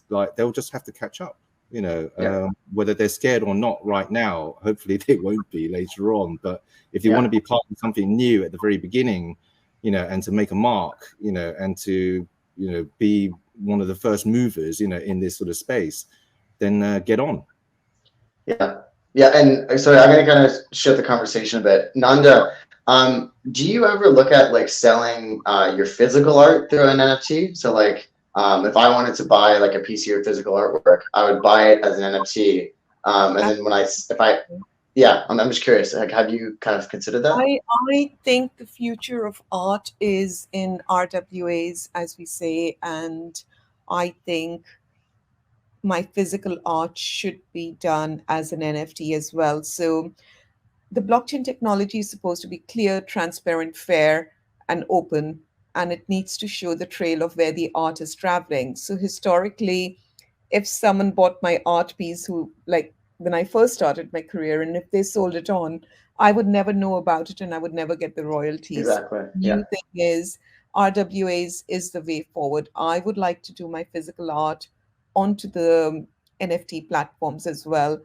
C: like they'll just have to catch up. You know, whether they're scared or not right now, hopefully they won't be later on. But if you want to be part of something new at the very beginning, you know, and to make a mark, you know, and to, you know, be one of the first movers, you know, in this sort of space, then get on.
B: Yeah, and sorry, I'm gonna kind of shift the conversation a bit. Nanda, do you ever look at like selling your physical art through an NFT? So like, if I wanted to buy like a piece of your physical artwork, I would buy it as an NFT. And then when I'm just curious, like, have you kind of considered that?
D: I think the future of art is in RWAs, as we say, and I think my physical art should be done as an NFT as well. So the blockchain technology is supposed to be clear, transparent, fair, and open, and it needs to show the trail of where the art is traveling. So historically, if someone bought my art piece, who like when I first started my career, and if they sold it on, I would never know about it and I would never get the royalties.
B: Exactly.
D: New thing is RWAs is the way forward. I would like to do my physical art onto the NFT platforms as well.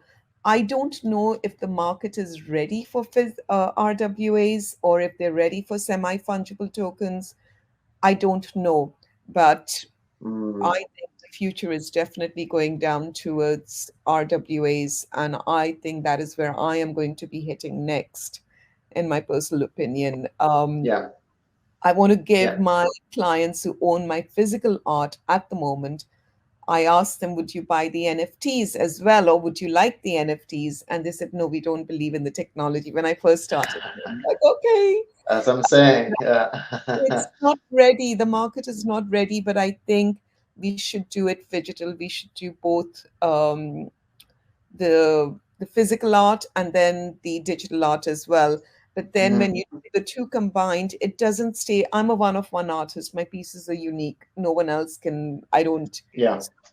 D: I don't know if the market is ready for RWAs or if they're ready for semi-fungible tokens. I don't know, but I think the future is definitely going down towards RWAs, and I think that is where I am going to be hitting next, in my personal opinion. I want to give my clients who own my physical art at the moment, I asked them, would you buy the NFTs as well, or would you like the NFTs? And they said, no, we don't believe in the technology. When I first started, I'm like, okay.
B: That's what I'm saying.
D: It's not ready. The market is not ready, but I think we should do it digital. We should do both the physical art and then the digital art as well. But then when you do the two combined, it doesn't stay. I'm a one-of-one artist. My pieces are unique. No one else can. I don't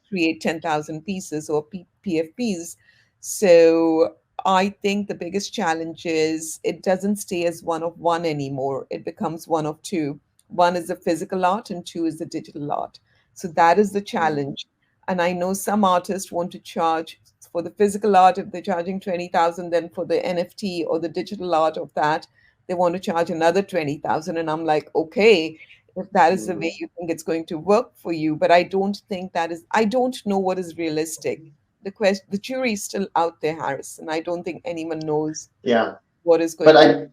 D: create 10,000 pieces or PFPs. So I think the biggest challenge is it doesn't stay as one of one anymore. It becomes one of two. One is the physical art and two is the digital art. So that is the challenge. And I know some artists want to charge for the physical art. If they're charging 20,000, then for the NFT or the digital art of that, they want to charge another 20,000. And I'm like, okay, if that is the way you think it's going to work for you. But I don't think that is, I don't know what is realistic. The jury is still out there, Harris, and I don't think anyone knows what is going to.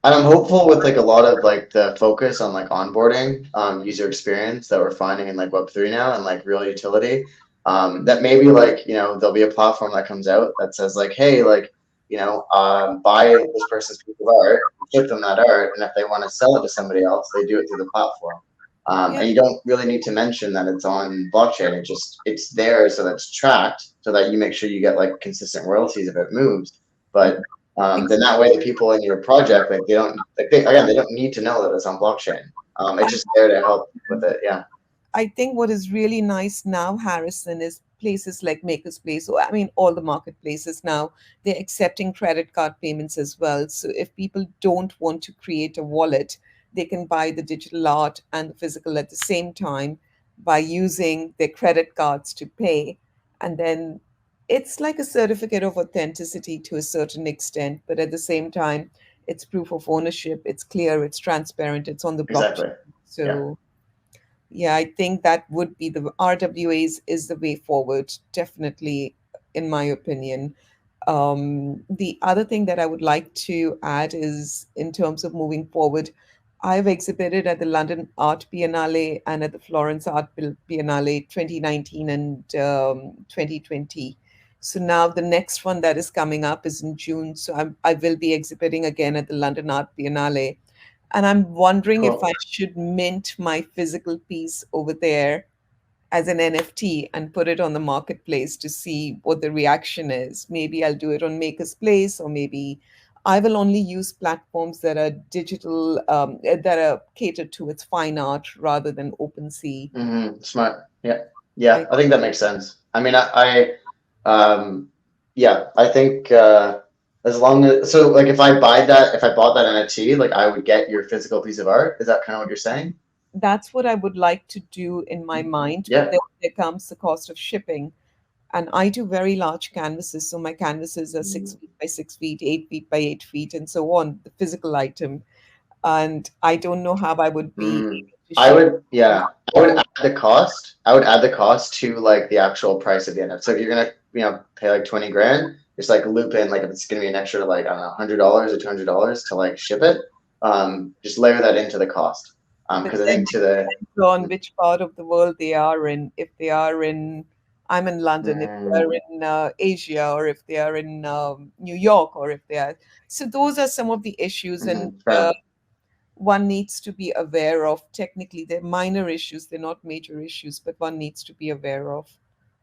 B: And I'm hopeful with like a lot of like the focus on like onboarding, user experience that we're finding in like Web3 now and like real utility, that maybe like, you know, there'll be a platform that comes out that says like, hey, like, you know, buy this person's piece of art, ship them that art, and if they want to sell it to somebody else, they do it through the platform. And you don't really need to mention that it's on blockchain. It's there so that it's tracked so that you make sure you get like consistent royalties if it moves. But Then that way the people in your project, like they don't need to know that it's on blockchain. It's just there to help with it. Yeah.
D: I think what is really nice now, Harrison, is places like Maker's Place, or I mean, all the marketplaces now, they're accepting credit card payments as well. So if people don't want to create a wallet, they can buy the digital art and the physical at the same time by using their credit cards to pay. And then it's like a certificate of authenticity to a certain extent, but at the same time, it's proof of ownership, it's clear, it's transparent, it's on the
B: Exactly.
D: blockchain.
B: Yeah.
D: So yeah, I think that would be the RWAs is the way forward, definitely, in my opinion. The other thing that I would like to add is in terms of moving forward, I've exhibited at the London Art Biennale and at the Florence Art Biennale 2019 and 2020. So now the next one that is coming up is in June. So I will be exhibiting again at the London Art Biennale, and I'm wondering if I
B: Cool.
D: should mint my physical piece over there as an NFT and put it on the marketplace to see what the reaction is. Maybe I'll do it on Maker's Place, or maybe I will only use platforms that are digital, that are catered to its fine art rather than OpenSea.
B: Smart. Yeah. Yeah. I think that makes sense. I mean, yeah, I think as long as so like if I bought that NFT, like I would get your physical piece of art. Is that kind of what you're saying?
D: That's what I would like to do in my mind, but
B: Yeah.
D: then there comes the cost of shipping. And I do very large canvases. So my canvases are 6 feet by 6 feet, 8 feet by 8 feet, and so on, the physical item. And I don't know how I would be
B: Mm.
D: able to
B: I
D: ship
B: would, yeah, I would add the cost. I would add the cost to like the actual price of the NFT. So if you're gonna, pay like 20 grand, just like loop in like if it's gonna be an extra like I don't know, $100 or $200 to like ship it. Just layer that into the cost.
D: but
B: Because I
D: then
B: think to the
D: depends on which part of the world they are in. If they are in, I'm in London, if they are
B: mm,
D: in Asia, or if they are in New York, or if they are. So those are some of the issues. And
B: fair.
D: one needs to be aware of. Technically, they're minor issues, they're not major issues, but one needs to be aware of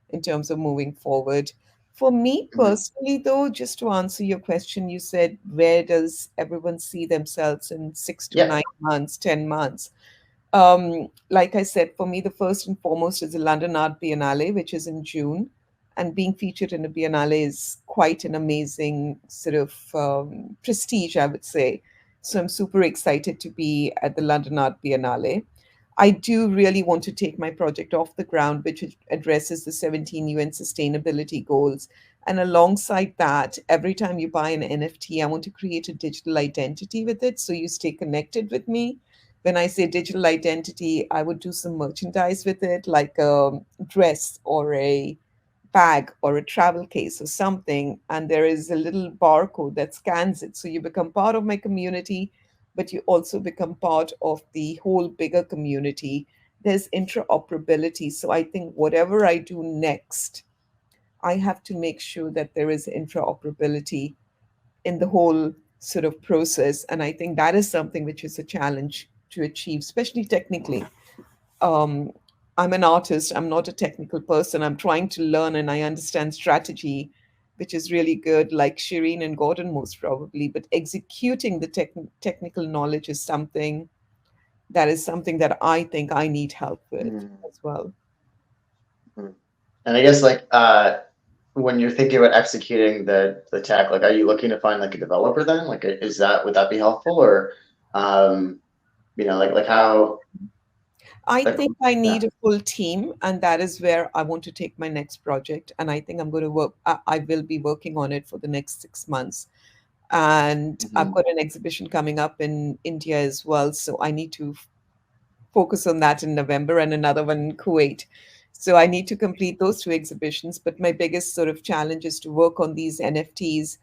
D: in terms of moving forward. For me
B: Mhm.
D: personally, though, just to answer your question, you said, where does everyone see themselves in 6 to 9 months, 10 months? Like I said, for me, the first and foremost is the London Art Biennale, which is in June. And being featured in a Biennale is quite an amazing sort of prestige, I would say. So I'm super excited to be at the London Art Biennale. I do really want to take my project off the ground, which addresses the 17 UN sustainability goals. And alongside that, every time you buy an NFT, I want to create a digital identity with it so you stay connected with me. When I say digital identity, I would do some merchandise with it, like a dress or a bag or a travel case or something. And there is a little barcode that scans it. So you become part of my community, but you also become part of the whole bigger community. There's interoperability. So I think whatever I do next, I have to make sure that there is interoperability in the whole sort of process. And I think that is something which is a challenge to achieve, especially technically. Um, I'm an artist, I'm not a technical person. I'm trying to learn and I understand strategy, which is really good, like Shirin and Gordon, most probably. But executing the technical knowledge is something that I think I need help with
B: Mhm.
D: as well.
B: Mhm. And I guess like when you're thinking about executing the tech, like are you looking to find like a developer then? Like would that be helpful or like how
D: I
B: like
D: think I
B: yeah.
D: need a full team, and that is where I want to take my next project. And I think I'm going to work, I will be working on it for the next 6 months. And I've
B: Mhm.
D: got an exhibition coming up in India as well. So I need to focus on that in November and another one in Kuwait. So I need to complete those two exhibitions. But my biggest sort of challenge is to work on these NFTs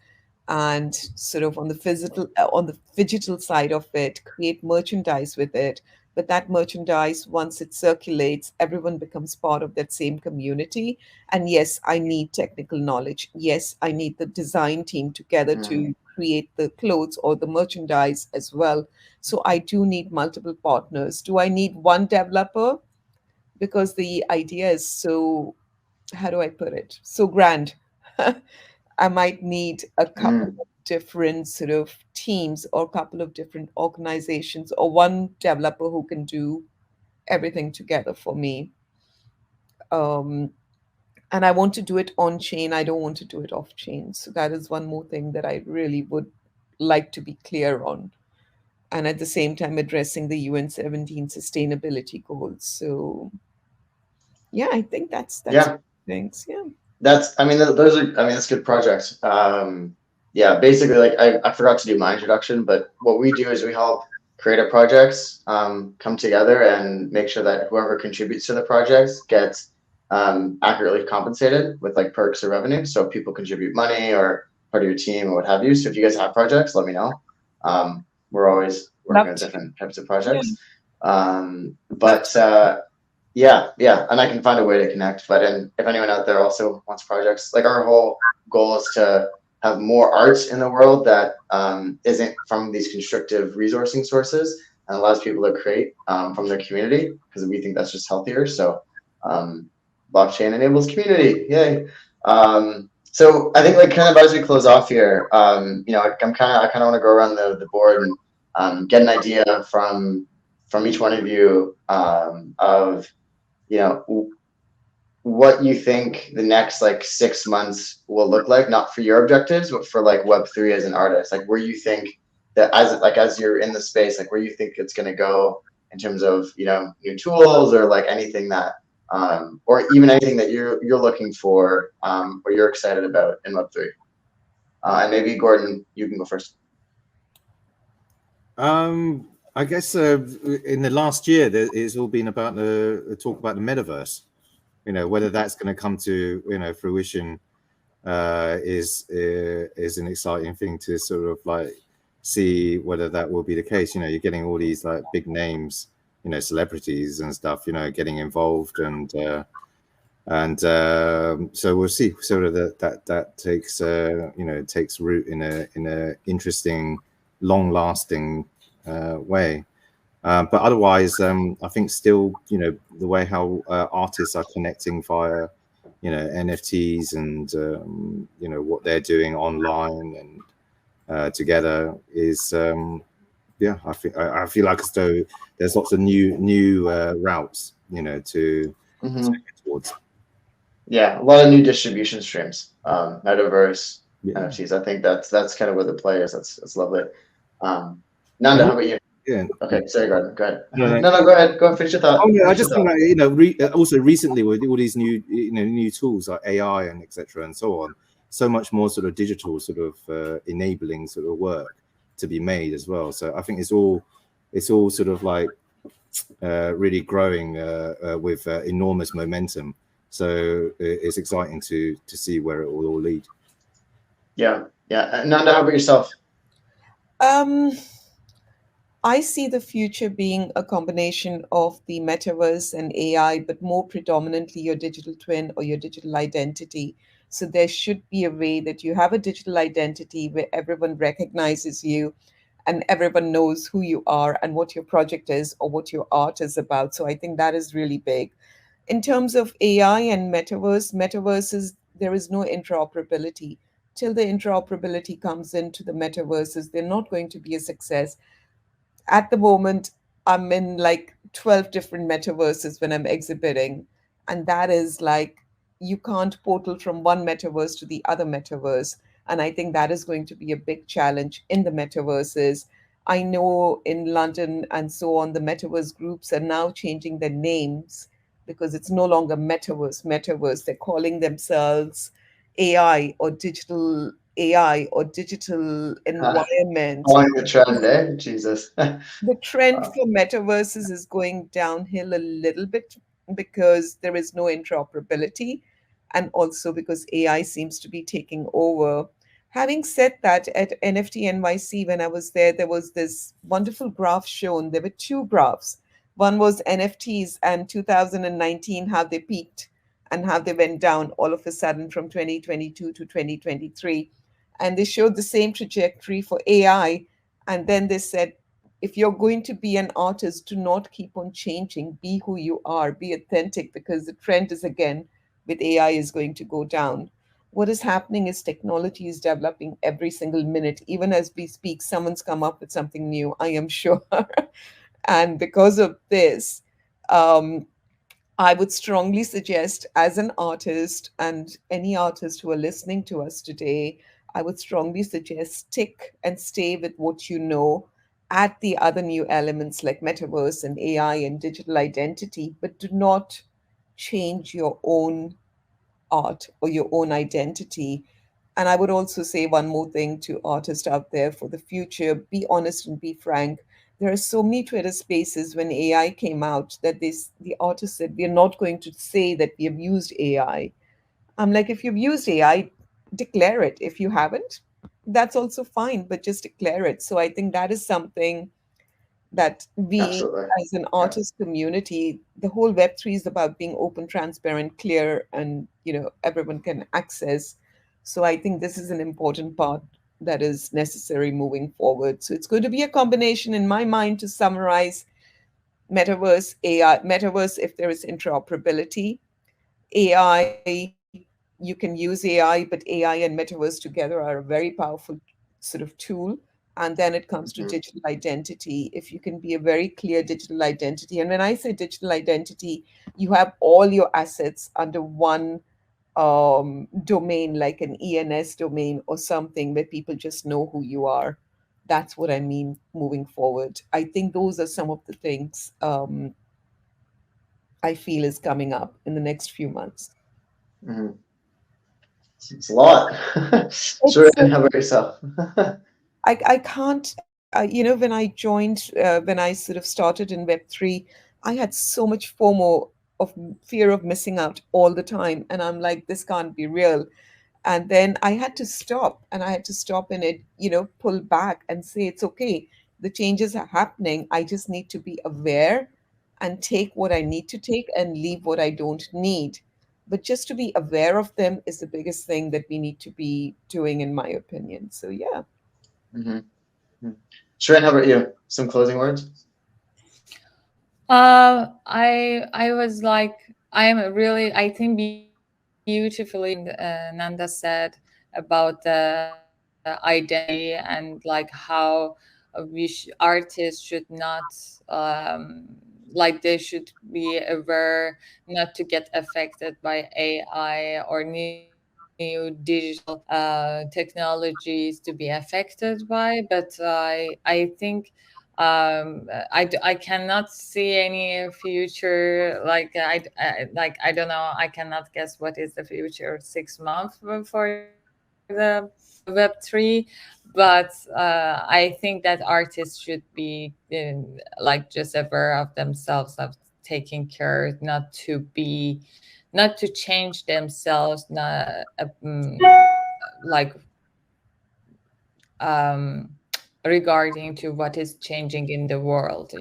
D: and sort of on the digital side of it, create merchandise with it. But that merchandise, once it circulates, everyone becomes part of that same community. And yes, I need technical knowledge. Yes, I need the design team together
B: Mhm.
D: to create the clothes or the merchandise as well. So I do need multiple partners. Do I need one developer? Because the idea is so, how do I put it? So grand. I might need a couple
B: Mm.
D: different sort of teams or a couple of different organizations or one developer who can do everything together for me. Um, and I want to do it on chain. I don't want to do it off chain. So that is one more thing that I really would like to be clear on. And at the same time, addressing the UN 17 sustainability goals. So yeah, I think that's
B: Yeah,
D: things. Yeah.
B: that's, I mean, those are, I mean, that's good projects. Yeah, basically, like I forgot to do my introduction, but what we do is we help creative projects come together and make sure that whoever contributes to the projects gets accurately compensated with like perks or revenue. So if people contribute money or part of your team or what have you. So if you guys have projects, let me know. We're always working on different types of projects. But yeah, and I can find a way to connect. But if anyone out there also wants projects, like our whole goal is to have more art in the world that isn't from these constrictive resourcing sources and allows people to create from their community, because we think that's just healthier. So blockchain enables community, yay. So I think, like, kind of as we close off here, you know, I kind of want to go around the board and get an idea from each one of you of, you know, what you think the next like 6 months will look like, not for your objectives, but for like Web3 as an artist, like where you think that as you're in the space, like where you think it's going to go in terms of, you know, new tools or like anything that, or even anything that you're looking for or you're excited about in Web3. And maybe Gordon, you can go first.
C: I guess in the last year, it's all been about the talk about the metaverse. You know, whether that's going to come to, you know, fruition is an exciting thing to sort of like see whether that will be the case. You know, you're getting all these like big names, you know, celebrities and stuff, you know, getting involved, and so we'll see. Sort of that takes you know, takes root in a interesting, long-lasting way. But otherwise, I think still, you know, the way how artists are connecting via, you know, NFTs and you know, what they're doing online and together is, yeah, I feel like as though there's lots of new routes, you know, to get towards. Yeah,
B: a lot of new distribution streams, metaverse, NFTs. I think that's kind of where the play is. That's lovely. Nanda, how about you?
C: Yeah.
B: Okay, sorry, Gordon. Go ahead. No, go ahead. Go and finish your thought.
C: Oh, yeah, I just think that, you know, also recently with all these new, you know, new tools like AI and etc. and so on, so much more sort of digital sort of enabling sort of work to be made as well. So I think it's all sort of like really growing with enormous momentum. So it's exciting to see where it will all lead.
B: Yeah. Nanda, how about yourself?
D: I see the future being a combination of the metaverse and AI, but more predominantly your digital twin or your digital identity. So there should be a way that you have a digital identity where everyone recognizes you and everyone knows who you are and what your project is or what your art is about. So I think that is really big. In terms of AI and metaverses, there is no interoperability. Till the interoperability comes into the metaverses, they're not going to be a success. At the moment, I'm in like 12 different metaverses when I'm exhibiting. And that is like, you can't portal from one metaverse to the other metaverse. And I think that is going to be a big challenge in the metaverses. I know in London and so on, the metaverse groups are now changing their names because it's no longer metaverse. They're calling themselves AI or digital AI or digital environment.
B: Following the trend, eh? Jesus.
D: The trend for metaverses is going downhill a little bit because there is no interoperability and also because AI seems to be taking over. Having said that, at NFT NYC, when I was there was this wonderful graph shown. There were two graphs. One was NFTs and 2019, how they peaked and how they went down all of a sudden from 2022 to 2023. And they showed the same trajectory for AI. And then they said, if you're going to be an artist, do not keep on changing. Be who you are, be authentic, because the trend is again with AI is going to go down. what is happening is technology is developing every single minute. Even as we speak, someone's come up with something new, I am sure. And because of this, um, I would strongly suggest, as an artist and any artist who are listening to us today, I would strongly suggest stick and stay with what you know. Add the other new elements like metaverse and AI and digital identity, but do not change your own art or your own identity. And I would also say one more thing to artists out there for the future: be honest and be frank. There are so many Twitter spaces when AI came out that the artist said, "We are not going to say that we have used AI." I'm like, if you've used AI, declare it. If you haven't, that's also fine, but just declare it. So I think that is something that we,
B: Absolutely.
D: as an
B: Yeah.
D: artist community, the whole Web3 is about being open, transparent, clear, and everyone can access. So I think this is an important part that is necessary moving forward. So it's going to be a combination, in my mind, to summarize: metaverse, AI, metaverse if there is interoperability, AI, you can use AI, but AI and metaverse together are a very powerful sort of tool. And then it comes to
B: Mhm.
D: digital identity. If you can be a very clear digital identity, and when I say digital identity, you have all your assets under one domain, like an ENS domain or something where people just know who you are. That's what I mean moving forward. I think those are some of the things I feel is coming up in the next few months.
B: Mhm. It's a lot.
D: It's
B: Shirin, how about yourself?
D: I can't, when I joined, when I sort of started in Web3, I had so much FOMO, of fear of missing out all the time. And I'm like, this can't be real. And then I had to stop, and I had to stop and pull back and say, it's okay. The changes are happening. I just need to be aware and take what I need to take and leave what I don't need. But just to be aware of them is the biggest thing that we need to be doing, in my opinion. So, yeah.
B: Mhm. Mhm. Shirin, how about you? Some closing words?
E: I was like, I think beautifully Nanda said about the identity and like how artists should not like they should be aware not to get affected by AI or new digital technologies to be affected by. But I think I cannot see any future. Like I don't know. I cannot guess what is the future 6 months for the Web3. But I think that artists should be like just aware of themselves, of taking care, not to change themselves, not like um, regarding to what is changing in the world.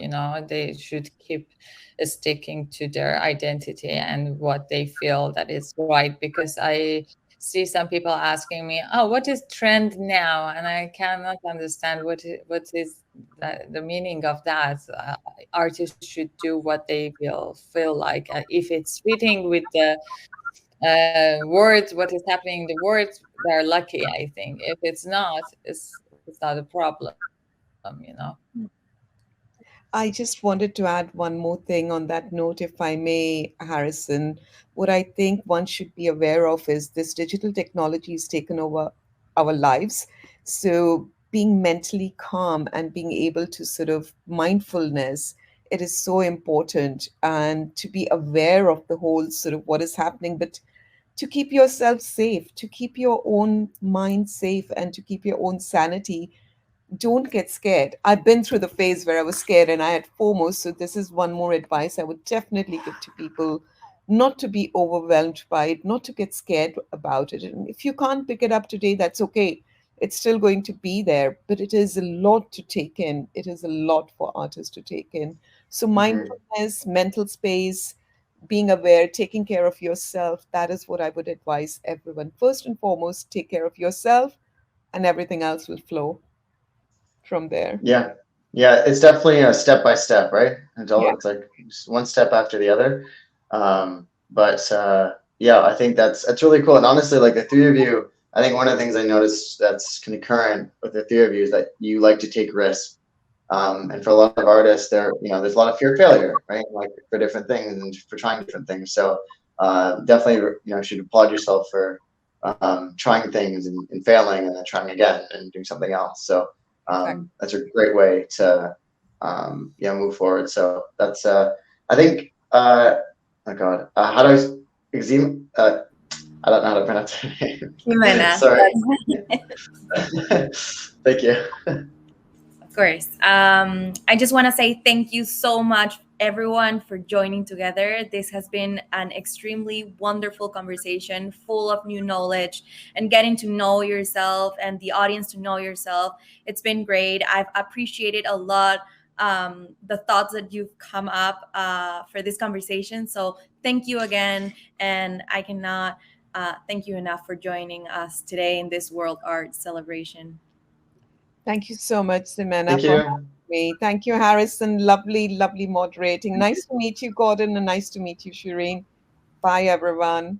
E: They should keep sticking to their identity and what they feel that is right. Because I see some people asking me, oh, what is trend now? And I cannot understand what is the meaning of that. Artists should do what they feel like. If it's fitting with the words, what is happening in the words, they're lucky. I think if it's not, it's not a problem.
D: I just wanted to add one more thing on that note, if I may, Harrison. What I think one should be aware of is this: digital technology has taken over our lives. So being mentally calm and being able to sort of mindfulness, it is so important, and to be aware of the whole sort of what is happening, but to keep yourself safe, to keep your own mind safe, and to keep your own sanity. Don't get scared. I've been through the phase where I was scared and I had FOMO. So, this is one more advice I would definitely give to people: not to be overwhelmed by it, not to get scared about it. And if you can't pick it up today, that's okay. It's still going to be there, but it is a lot to take in. It is a lot for artists to take in. So,
B: Mhm.
D: mindfulness, mental space, being aware, taking care of yourself, that is what I would advise everyone. First and foremost, take care of yourself, and everything else will flow from there.
B: Yeah. Yeah, it's definitely a step by step, right?
D: Yeah.
B: It's like just one step after the other. But Yeah, I think that's really cool. And honestly, like the three of you, I think one of the things I noticed that's concurrent with the three of you is that you like to take risks. And for a lot of artists, there's a lot of fear of failure, right? Like for different things and for trying different things. So definitely, should applaud yourself for trying things and failing and then trying again and doing something else. So that's a great way to move forward. So that's I think oh God, how do I exim? I don't know how to pronounce her name. Sorry. Thank you.
F: Of course. I just want to say thank you so much, everyone, for joining together. This has been an extremely wonderful conversation, full of new knowledge and getting to know yourself and the audience to know yourself. It's been great. I've appreciated a lot the thoughts that you've come up for this conversation. So thank you again. And I cannot thank you enough for joining us today in this World Art celebration.
D: Thank you so much, Ximena.
B: Thank you.
D: Me. Thank you, Harrison. Lovely, lovely moderating. Nice to meet you, Gordon, and nice to meet you, Shirin. Bye, everyone.